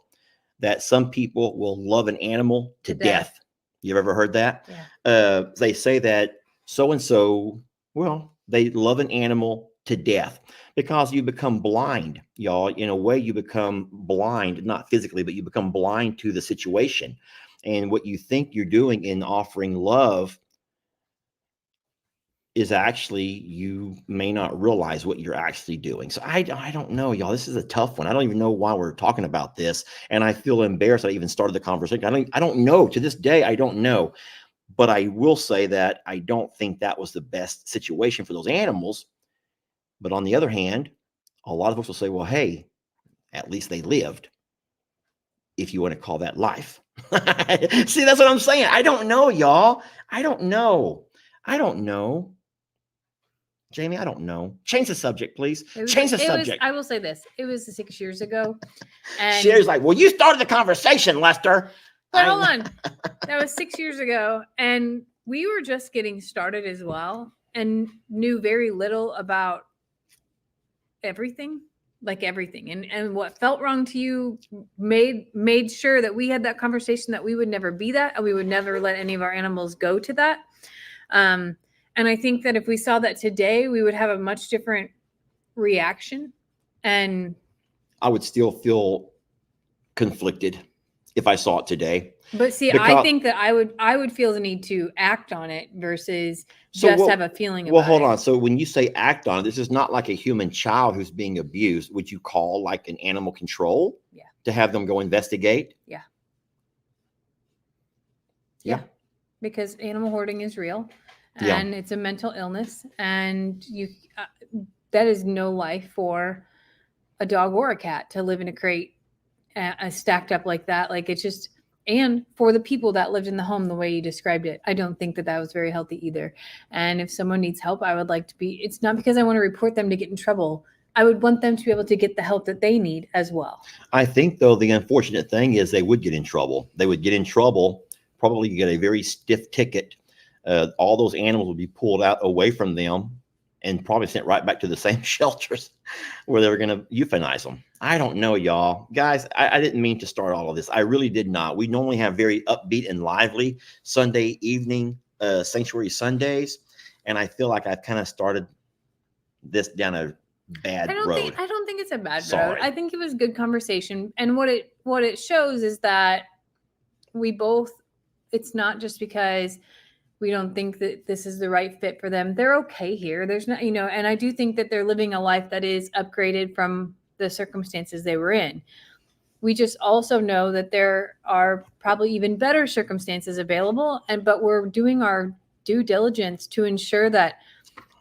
that some people will love an animal to death. You've ever heard that? Yeah. They say that so-and-so, well, they love an animal to death because you become blind, y'all. In a way, you become blind, not physically, but you become blind to the situation. And what you think you're doing in offering love is actually, you may not realize what you're actually doing. So I don't know, y'all. This is a tough one. I don't even know why we're talking about this. And I feel embarrassed I even started the conversation. I don't know. To this day, I don't know. But I will say that I don't think that was the best situation for those animals. But on the other hand, a lot of us will say, well, hey, at least they lived, if you want to call that life. See, that's what I'm saying. I don't know, y'all. I don't know. Jamie, I don't know. Change the subject, please. Change the subject. I will say this. It was 6 years ago. And Sherry's like, well, you started the conversation, Lester. but hold on. That was 6 years ago. And we were just getting started as well and knew very little about everything. Like everything. And what felt wrong to you made sure that we had that conversation, that we would never be that, and we would never let any of our animals go to that. And I think that if we saw that today, we would have a much different reaction. And I would still feel conflicted if I saw it today. But see, I think that I would feel the need to act on it versus just have a feeling about it. Well, hold on. So when you say act on it, this is not like a human child who's being abused. Would you call like an animal control? Yeah. To have them go investigate? Yeah. Yeah. Because animal hoarding is real. Yeah. And it's a mental illness, and that is no life for a dog or a cat to live in a crate stacked up like that. Like, it's just, and for the people that lived in the home the way you described it, I don't think that was very healthy either. And if someone needs help, I would like to be, it's not because I want to report them to get in trouble. I would want them to be able to get the help that they need as well. I think, though, the unfortunate thing is they would get in trouble. They would get in trouble, probably get a very stiff ticket. All those animals would be pulled out away from them and probably sent right back to the same shelters where they were going to euthanize them. I don't know, y'all. Guys, I didn't mean to start all of this. I really did not. We normally have very upbeat and lively Sunday evening Sanctuary Sundays, and I feel like I've kind of started this down a bad road. I don't think it's a bad Sorry. road. I think it was good conversation. And what it shows is that we both, it's not just because we don't think that this is the right fit for them. They're okay here. There's not, and I do think that they're living a life that is upgraded from the circumstances they were in. We just also know that there are probably even better circumstances available. But we're doing our due diligence to ensure that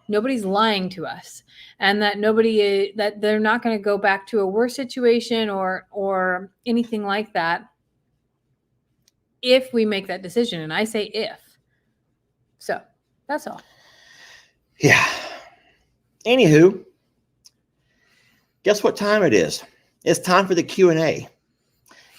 nobody's lying to us, and that that they're not going to go back to a worse situation or anything like that if we make that decision. And I say if. So that's all. Yeah. Anywho, guess what time it is? It's time for the Q&A.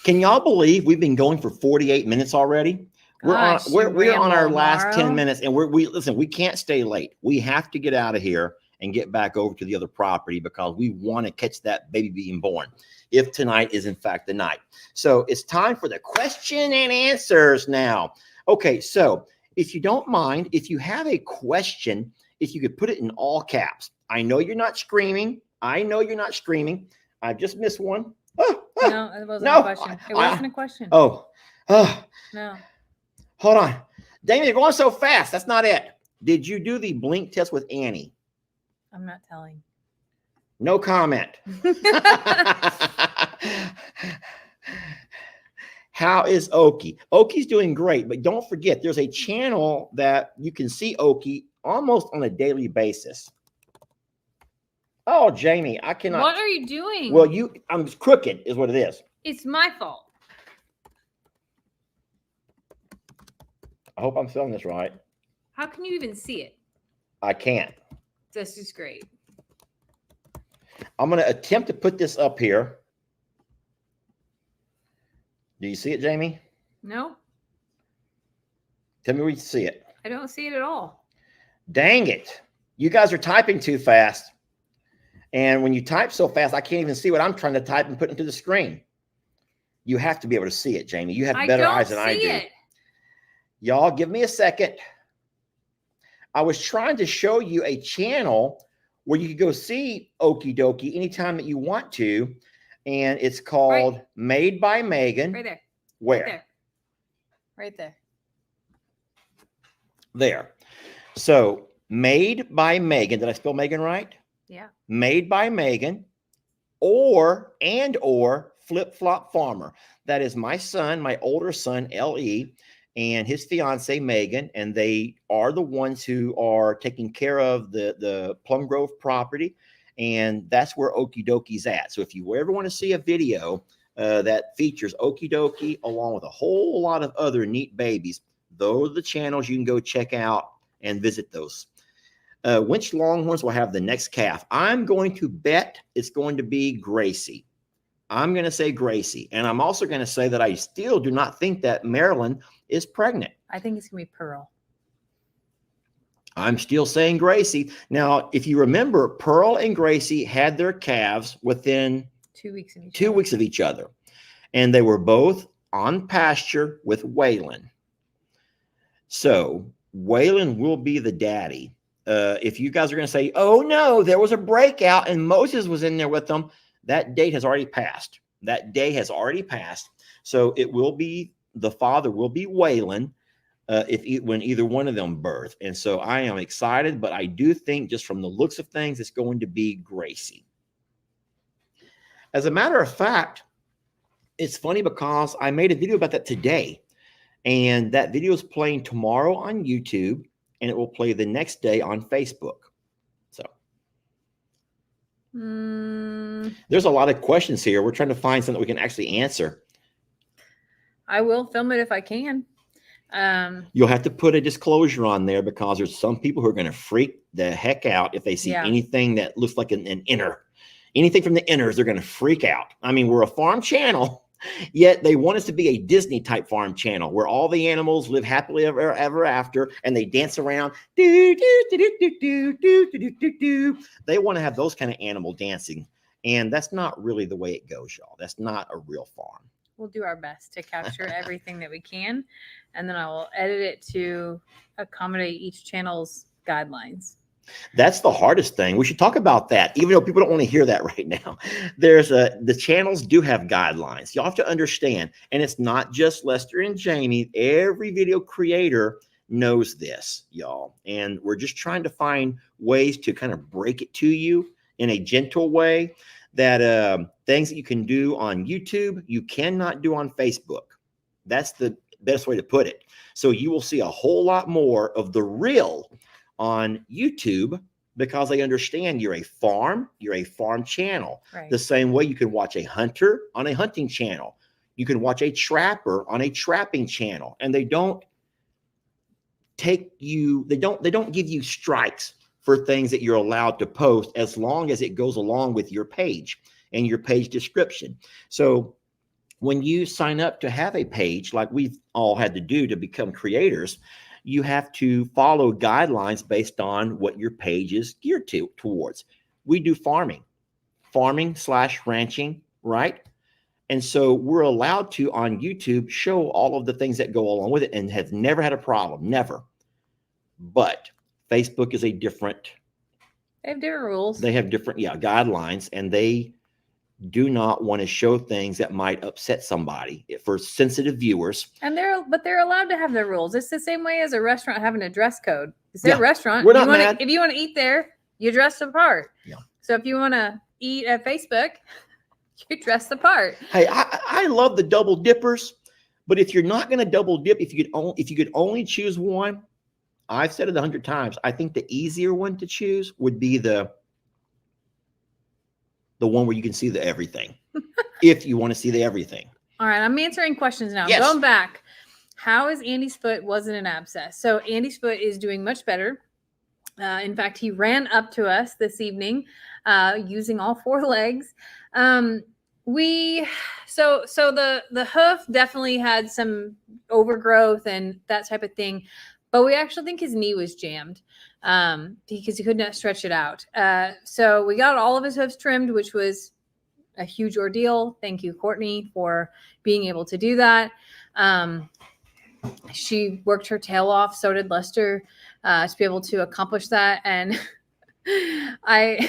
Can y'all believe we've been going for 48 minutes already? Gosh, we're on our last tomorrow. 10 minutes, and listen, we can't stay late. We have to get out of here and get back over to the other property because we want to catch that baby being born, if tonight is in fact the night. So it's time for the question and answers now. Okay, so if you don't mind, if you have a question, if you could put it in all caps. I know you're not screaming. I've just missed one. No, it wasn't a question. It wasn't a question. No. No. Hold on. Damien, you're going so fast. That's not it. Did you do the blink test with Annie? I'm not telling. No comment. How is Okie? Okie's doing great, but don't forget, there's a channel that you can see Okie almost on a daily basis. Oh, Jamie, I cannot. What are you doing? Well, I'm crooked is what it is. It's my fault. I hope I'm selling this right. How can you even see it? I can't. This is great. I'm going to attempt to put this up here. Do you see it, Jamie? No. Tell me where you see it. I don't see it at all. Dang it. You guys are typing too fast. And when you type so fast, I can't even see what I'm trying to type and put into the screen. You have to be able to see it, Jamie. You have better eyes than I do. It. Y'all, give me a second. I was trying to show you a channel where you could go see Okie Dokie anytime that you want to. And it's called Made by Megan. Right there. Where? Right there. Right there. There. So, Made by Megan. Did I spell Megan right? Yeah. Made by Megan, or Flip Flop Farmer. That is my son, my older son, L.E., and his fiance, Megan, and they are the ones who are taking care of the Plum Grove property, and that's where Okie Dokie's at. So if you ever want to see a video that features Okie Dokie along with a whole lot of other neat babies, those are the channels you can go check out and visit those. Which Longhorns will have the next calf? I'm going to bet it's going to be Gracie. I'm going to say Gracie. And I'm also going to say that I still do not think that Marilyn is pregnant. I think it's going to be Pearl. I'm still saying Gracie. Now, if you remember, Pearl and Gracie had their calves within 2 weeks of each 2 weeks of each other. And they were both on pasture with Waylon. So Waylon will be the daddy. If you guys are going to say, oh, no, there was a breakout and Moses was in there with them, that date has already passed. That day has already passed. So it will be, the father will be Waylon when either one of them birth. And so I am excited, but I do think just from the looks of things, it's going to be Gracie. As a matter of fact, it's funny because I made a video about that today. And that video is playing tomorrow on YouTube. And it will play the next day on Facebook. So there's a lot of questions here. We're trying to find something we can actually answer. I will film it if I can. You'll have to put a disclosure on there because there's some people who are going to freak the heck out if they see anything that looks like an inner. Anything from the inners, they're going to freak out. I mean, we're a farm channel. Yet they want us to be a Disney type farm channel where all the animals live happily ever after and they dance around. Do, do, do, do, do, do, do, do, do. They want to have those kind of animal dancing. And that's not really the way it goes, y'all. That's not a real farm. We'll do our best to capture everything that we can. And then I will edit it to accommodate each channel's guidelines. That's the hardest thing. We should talk about that, even though people don't want to hear that right now. The channels do have guidelines. Y'all have to understand. And it's not just Lester and Jamie. Every video creator knows this, y'all. And we're just trying to find ways to kind of break it to you in a gentle way that things that you can do on YouTube, you cannot do on Facebook. That's the best way to put it. So you will see a whole lot more of the real on YouTube because they understand you're a farm channel. Right. The same way you can watch a hunter on a hunting channel. You can watch a trapper on a trapping channel. And they don't give you strikes for things that you're allowed to post as long as it goes along with your page and your page description. So when you sign up to have a page like we've all had to do to become creators, you have to follow guidelines based on what your page is geared towards. We do farming/ranching, right? And so we're allowed to, on YouTube, show all of the things that go along with it and have never had a problem, never. But Facebook is They have different rules. They have different, guidelines, and they do not want to show things that might upset somebody for sensitive viewers. And they're allowed to have their rules. It's the same way as a restaurant having a dress code. It's their restaurant. We're not mad. If you want to eat there, you dress the part. Yeah. So if you want to eat at Facebook, you dress the part. Hey, I love the double dippers, but if you're not going to double dip, if you could only choose one, I've said it 100 times. I think the easier one to choose would be the one where you can see the everything. If you want to see the everything. All right, I'm answering questions now. Yes. Going back, how is Andy's foot wasn't an abscess? So Andy's foot is doing much better. In fact, he ran up to us this evening using all 4 legs. The hoof definitely had some overgrowth and that type of thing, but we actually think his knee was jammed because he could not stretch it out. So we got all of his hoofs trimmed, which was a huge ordeal. Thank you, Courtney, for being able to do that. She worked her tail off. So did Lester to be able to accomplish that. And I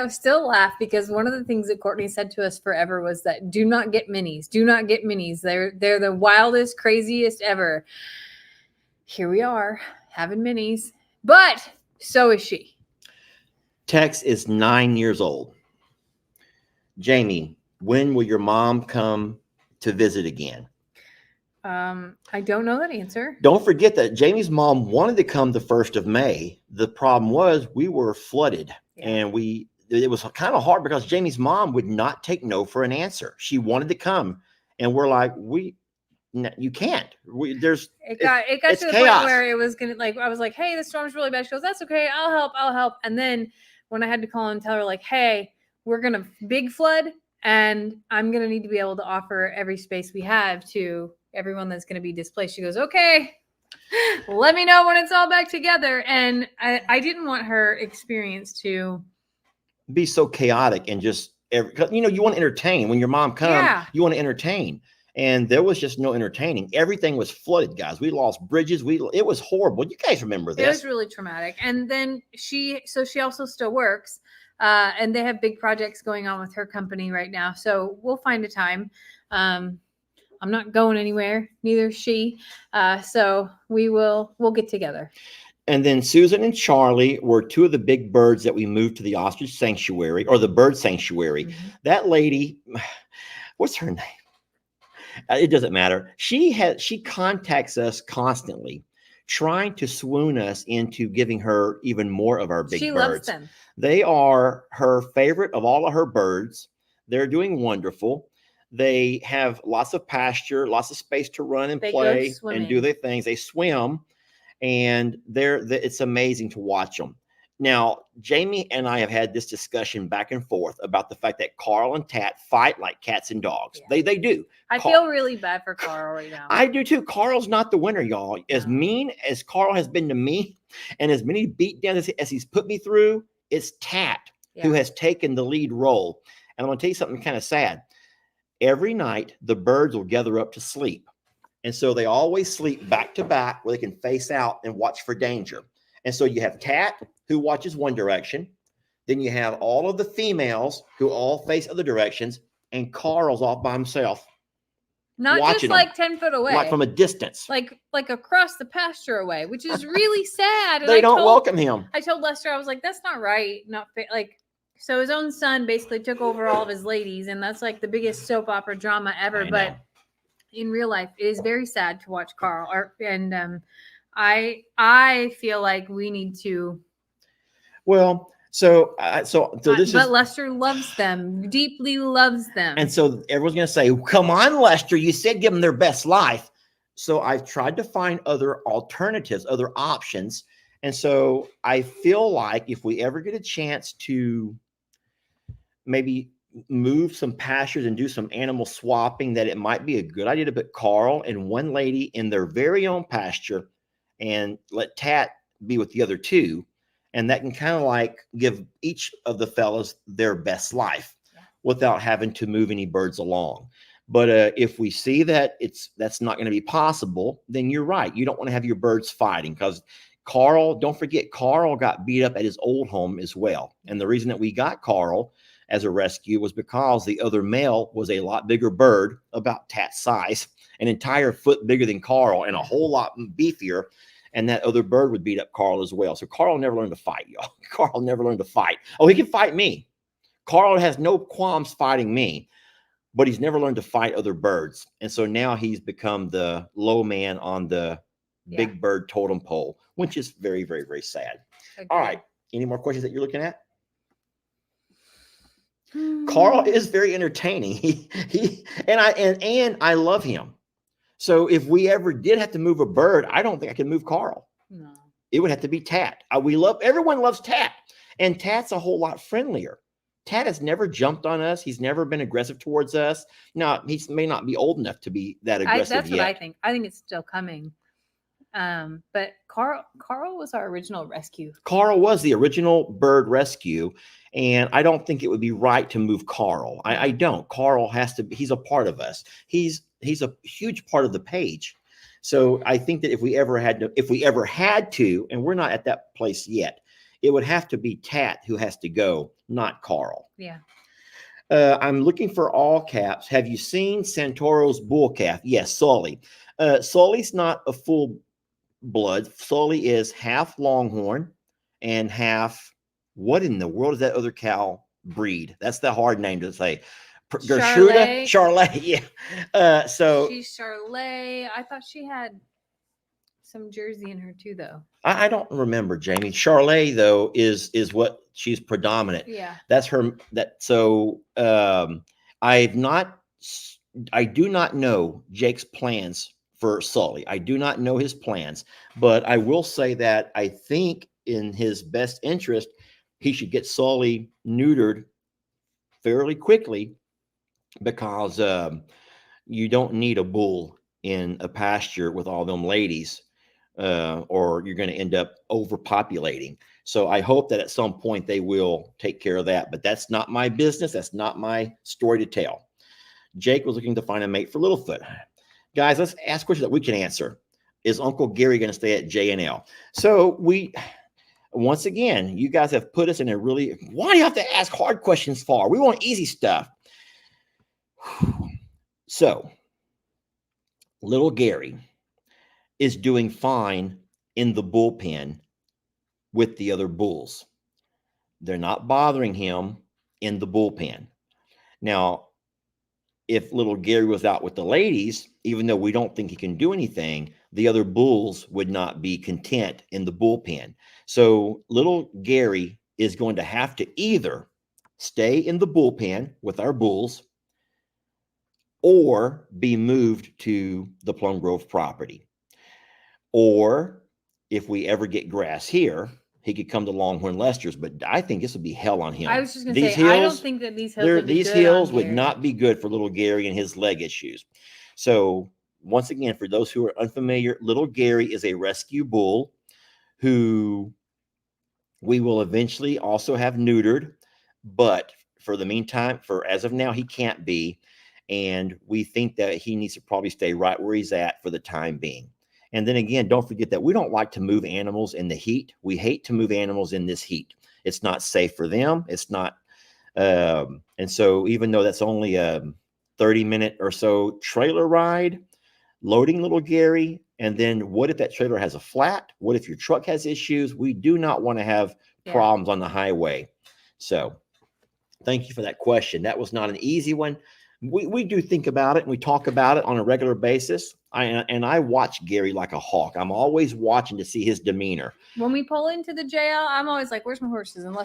still laugh because one of the things that Courtney said to us forever was that do not get minis. Do not get minis. They're the wildest, craziest ever. Here we are having minis, but so is she. Tex is 9 years old. Jamie, when will your mom come to visit again? I don't know that answer. Don't forget that Jamie's mom wanted to come the 1st of May. The problem was we were flooded, and it was kind of hard because Jamie's mom would not take no for an answer. She wanted to come, and we're like, you can't. It got to the point where it was gonna, like, I was like, hey, the storm's really bad. She goes, that's okay, I'll help. And then when I had to call and tell her, like, hey, we're gonna big flood, and I'm gonna need to be able to offer every space we have to everyone that's going to be displaced. She goes, okay, let me know when it's all back together. And I didn't want her experience to be so chaotic and just, you want to entertain. When your mom comes, you want to entertain. And there was just no entertaining. Everything was flooded, guys. We lost bridges. It was horrible. You guys remember this. It was really traumatic. And then she also still works. And they have big projects going on with her company right now. So we'll find a time. I'm not going anywhere, neither is she. So we'll get together. And then Susan and Charlie were two of the big birds that we moved to the ostrich sanctuary or the bird sanctuary. Mm-hmm. That lady, what's her name? It doesn't matter. She contacts us constantly, trying to swoon us into giving her even more of our big birds. She loves them. They are her favorite of all of her birds. They're doing wonderful. They have lots of pasture, lots of space to run and play and do their things. They swim, and it's amazing to watch them. Now, Jamie and I have had this discussion back and forth about the fact that Carl and Tat fight like cats and dogs. Yeah. They do. I feel really bad for Carl right now. I do too. Carl's not the winner, y'all. As mean as Carl has been to me, and as many beatdowns as he's put me through, it's Tat who has taken the lead role. And I'm going to tell you something kind of sad. Every night, the birds will gather up to sleep. And so they always sleep back to back where they can face out and watch for danger. And so you have Tat, who watches one direction. Then you have all of the females who all face other directions. And Carl's off by himself. Not just like 10 foot away. Like from a distance. Like across the pasture away, which is really sad. And they don't welcome him. I told Lester, I was like, that's not right. Not fair. Like, so his own son basically took over all of his ladies, and that's like the biggest soap opera drama ever. But in real life, it is very sad to watch Carl. I feel like we need to. Well, so this but Lester loves them, deeply loves them, and so everyone's going to say, "Come on, Lester! You said give them their best life." So I've tried to find other alternatives, other options, and so I feel like if we ever get a chance to maybe move some pastures and do some animal swapping, that it might be a good idea to put Carl and one lady in their very own pasture and let Tat be with the other two. And that can kind of like give each of the fellas their best life without having to move any birds along. But if we see that that's not going to be possible, then you're right. You don't want to have your birds fighting, because Carl, don't forget, Carl got beat up at his old home as well. And the reason that we got Carl as a rescue was because the other male was a lot bigger bird, about Tat's size, an entire foot bigger than Carl and a whole lot beefier. And that other bird would beat up Carl as well. So Carl never learned to fight, y'all. Carl never learned to fight. Oh, he can fight me. Carl has no qualms fighting me, but he's never learned to fight other birds. And so now he's become the low man on the big bird totem pole, which is very, very, very sad. Okay. All right. Any more questions that you're looking at? Carl is very entertaining. And I love him. So if we ever did have to move a bird, I don't think I could move Carl. No. It would have to be Tat. Everyone loves Tat. And Tat's a whole lot friendlier. Tad has never jumped on us. He's never been aggressive towards us. Now, he may not be old enough to be that aggressive That's what I yet. think. I think it's still coming. But Carl was our original rescue. Carl was the original bird rescue, and I don't think it would be right to move Carl. I don't. Carl has to. He's a part of us. He's a huge part of the page. So I think that if we ever had to, and we're not at that place yet, it would have to be Tat who has to go, not Carl. Yeah. I'm looking for all caps. Have you seen Santoro's bull calf? Yes, Sully. Sully's not a full blood. Sully is half Longhorn and half. What in the world is that other cow breed? That's the hard name to say. Charlet. Yeah. So she's Charlet. I thought she had some Jersey in her too, though. I don't remember, Jamie. Charlet though is what she's predominant. Yeah. That's her. So I do not know Jake's plans for Sully. I do not know his plans, but I will say that I think in his best interest, he should get Sully neutered fairly quickly, because you don't need a bull in a pasture with all them ladies, or you're going to end up overpopulating. So I hope that at some point they will take care of that, but that's not my business. That's not my story to tell. Jake was looking to find a mate for Littlefoot. Guys, let's ask questions that we can answer. Is Uncle Gary going to stay at J&L? So once again, you guys have put us in a really, why do you have to ask hard questions for? We want easy stuff. So, little Gary is doing fine in the bullpen with the other bulls. They're not bothering him in the bullpen. Now, if little Gary was out with the ladies, even though we don't think he can do anything, the other bulls would not be content in the bullpen. So little Gary is going to have to either stay in the bullpen with our bulls or be moved to the Plum Grove property. Or if we ever get grass here, he could come to Longhorn Lester's, but I think this would be hell on him. I was just going to say, I don't think that these hills would not be good for little Gary and his leg issues. So once again, for those who are unfamiliar, little Gary is a rescue bull who we will eventually also have neutered, but for the meantime, as of now, he can't be. And we think that he needs to probably stay right where he's at for the time being. And then again, don't forget that we don't like to move animals in the heat. We hate to move animals in this heat. It's not safe for them. It's not. And so even though that's only a 30-minute or so trailer ride, loading little Gary, and then what if that trailer has a flat? What if your truck has issues? We do not want to have problems on the highway. So thank you for that question. That was not an easy one. We do think about it and we talk about it on a regular basis. I watch Gary like a hawk. I'm always watching to see his demeanor. When we pull into the jail, I'm always like, "Where's my horses?" And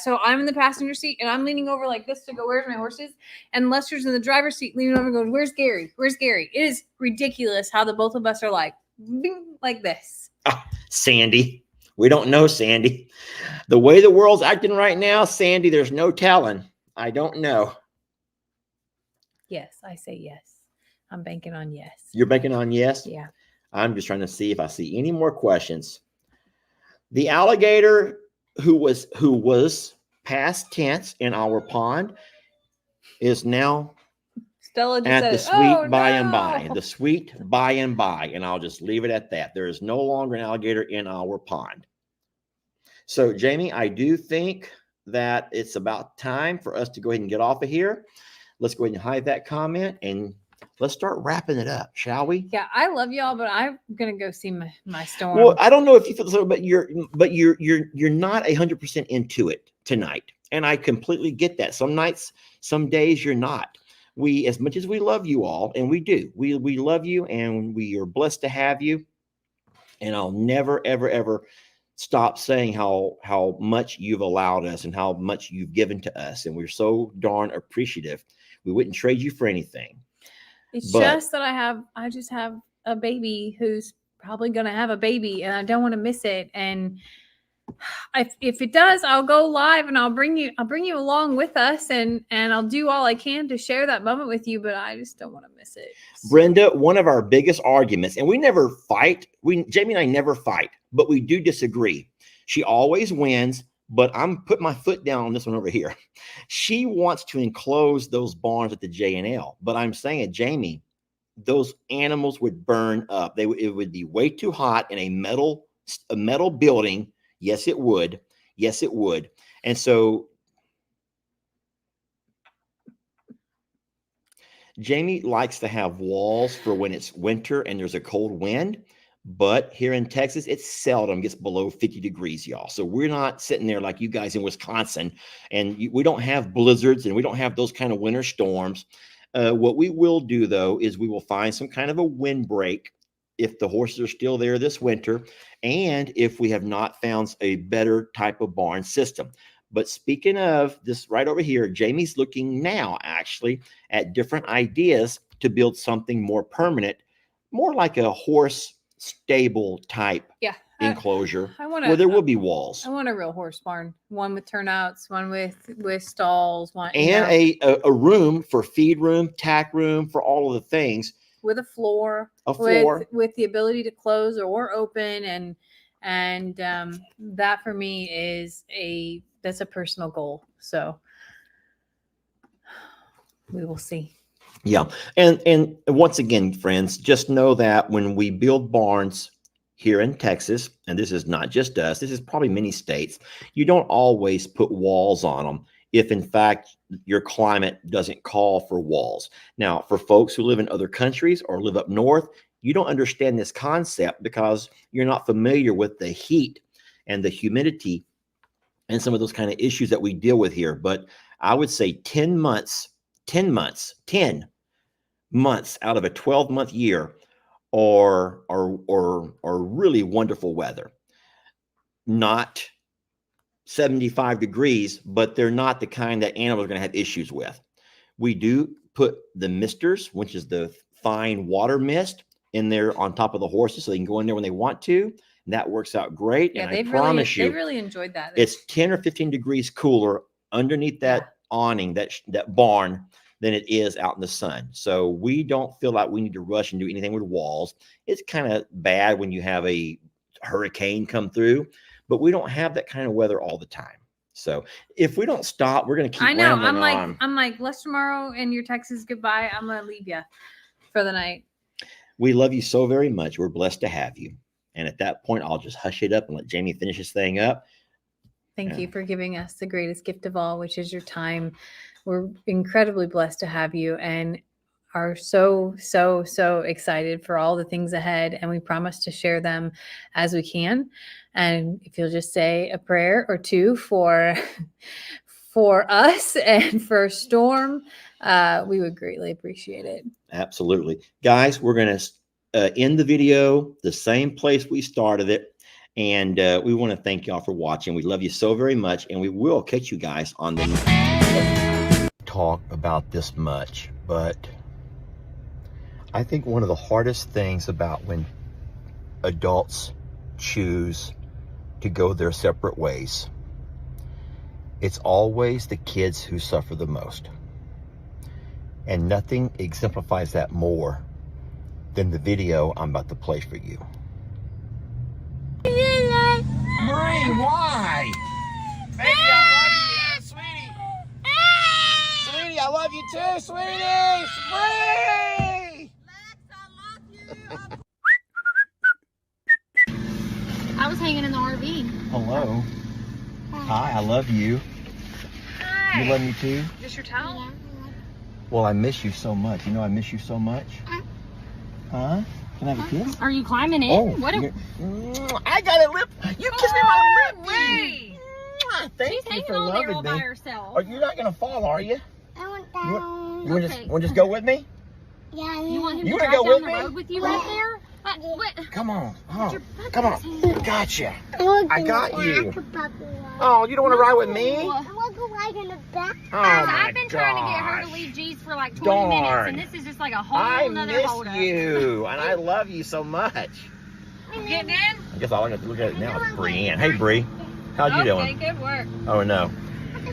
so I'm in the passenger seat and I'm leaning over like this to go, "Where's my horses?" And Lester's in the driver's seat leaning over, going, "Where's Gary? Where's Gary?" It is ridiculous how the both of us are like, bing, like this. Sandy, we don't know, Sandy. The way the world's acting right now, Sandy, there's no telling. I don't know. Yes, I say yes. I'm banking on yes. You're banking on yes? Yeah. I'm just trying to see if I see any more questions. The alligator who was past tense in our pond is now Stella just at said, the sweet "Oh, by no." and by. The sweet by and by. And I'll just leave it at that. There is no longer an alligator in our pond. So, Jamie, I do think that it's about time for us to go ahead and get off of here. Let's go ahead and hide that comment and let's start wrapping it up, shall we? Yeah, I love y'all, but I'm gonna go see my storm. Well, I don't know if you feel so, but you're not 100% into it tonight, and I completely get that. Some nights, some days, you're not. We, as much as we love you all, and we do, we love you, and we are blessed to have you. And I'll never, ever, ever stop saying how much you've allowed us and how much you've given to us, and we're so darn appreciative. We wouldn't trade you for anything. It's just that I just have a baby who's probably going to have a baby and I don't want to miss it. And if it does, I'll go live and I'll bring you along with us, and I'll do all I can to share that moment with you, but I just don't want to miss it. Brenda, one of our biggest arguments, and we never fight. Jamie and I never fight, but we do disagree. She always wins, but I'm putting my foot down on this one over here. She wants to enclose those barns at the J&L, but I'm saying, Jamie, those animals would burn up. It would be way too hot in a metal building. Yes, it would. Yes, it would. And so Jamie likes to have walls for when it's winter and there's a cold wind. But here in Texas, it seldom gets below 50 degrees, y'all. So we're not sitting there like you guys in Wisconsin, and we don't have blizzards and we don't have those kind of winter storms. What we will do, though, is we will find some kind of a windbreak if the horses are still there this winter, and if we have not found a better type of barn system. But speaking of this right over here, Jamie's looking now actually at different ideas to build something more permanent, more like a horse stable type enclosure where there will be walls. I want a real horse barn, one with turnouts, one with stalls, one and a room for feed room, tack room, for all of the things, with a floor, with the ability to close or open, and that for me that's a personal goal. So we will see. Yeah. And once again, friends, just know that when we build barns here in Texas, and this is not just us, this is probably many states, you don't always put walls on them if in fact your climate doesn't call for walls. Now, for folks who live in other countries or live up north, you don't understand this concept because you're not familiar with the heat and the humidity and some of those kind of issues that we deal with here. But I would say 10 months out of a 12-month year or really wonderful weather. Not 75 degrees, but they're not the kind that animals are going to have issues with. We do put the misters, which is the fine water mist, in there on top of the horses so they can go in there when they want to. And that works out great. Yeah, and I promise you, they really enjoyed that. It's 10 or 15 degrees cooler underneath that awning, that barn, than it is out in the sun. So we don't feel like we need to rush and do anything with walls. It's kind of bad when you have a hurricane come through, but we don't have that kind of weather all the time. So if we don't stop, we're going to keep rambling on. I'm like, let's tomorrow and your text is goodbye. I'm going to leave you for the night. We love you so very much. We're blessed to have you. And at that point, I'll just hush it up and let Jamie finish his thing up. Thank you for giving us the greatest gift of all, which is your time. We're incredibly blessed to have you and are so, so, so excited for all the things ahead. And we promise to share them as we can. And if you'll just say a prayer or two for us and for Storm, we would greatly appreciate it. Absolutely. Guys, we're going to end the video the same place we started it. And we want to thank y'all for watching. We love you so very much. And we will catch you guys on the next talk about this much. But I think one of the hardest things about when adults choose to go their separate ways, it's always the kids who suffer the most. And nothing exemplifies that more than the video I'm about to play for you. Marie, why? Baby, I love you, sweetie. Sweetie, I love you too, sweetie. Sweetie! I was hanging in the RV. Hello. Hi, I love you. Hi. You love me too? Is this your towel? Well, I miss you so much. You know I miss you so much. Huh? Can I have a kiss? Are you climbing in? Oh, What I got a lip. You kissed me on my lip. Ray. Thank She's you hanging for on there all loving by me. herself. Are you not gonna fall, are you? I want You down. want Okay. to just go with me? Yeah, You want him You to wanna drive go down with the me? road with you right there? What? Come on. Oh, your butt come is on. hanging. Gotcha. I got you. Puppy Oh, you don't want to ride with me? No. I want to go ride in the back. Oh my I've been trying to get her to gosh. leave G's for like 20 Darn. minutes, and this is just like a whole I nother miss hold up. you, and I love you so much. Getting in? I guess all I got to look at it now is Brienne. Hey, Bree. How you Okay, doing? good work. Oh no.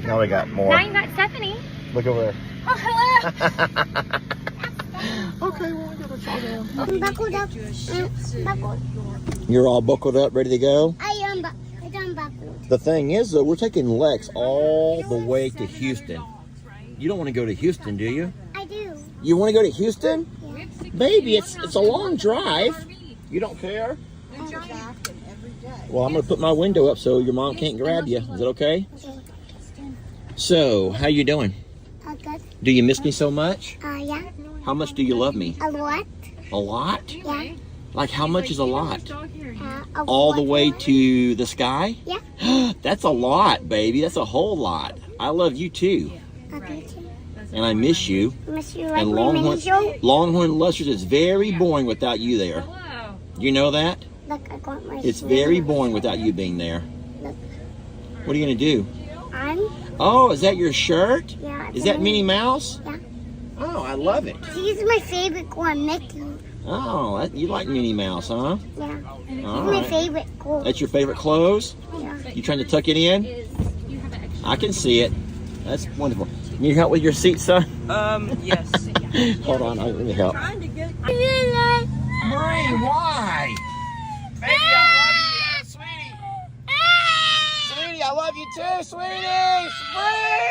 Now we got more. Now you got Stephanie. Look over there. Oh, hello. Okay, well, I gotta try them. I'm buckled up. Buckled. You're all buckled up, ready to go? I am buckled. The thing is, though, we're taking Lex all the way to Houston. You don't want to go to Houston, do you? I do. You want to go to Houston? Yeah. Baby, it's a long drive. You don't care? Well, I'm going to put my window up so your mom can't grab you. Is that okay? Okay. So, how you doing? Good. Do you miss me so much? Yeah. How much do you love me? A lot. A lot? Yeah. Like, how much is a lot? A All the lot. way to the sky? Yeah. That's a lot, baby. That's a whole lot. I love you too. Okay. Too. And I miss you. Miss you like And my mini show. Longhorn Lester's is very boring without you there. Hello. You know that? Look, I got my. It's sweater. very boring without you being there. Look. What are you going to do? I'm. Oh, is that your shirt? Yeah. Is that Minnie Mouse? Yeah. Oh, I love it. She's my favorite one, Mickey. Oh, you like Minnie Mouse, huh? Yeah. She's All my right. favorite girl. That's your favorite clothes? Yeah. You trying to tuck it in? I can see it. That's wonderful. Need help with your seat, son? Yes. Hold on, let me help. Marie, why? Baby, I love you, sweetie. Sweetie, I love you too, sweetie. Spring!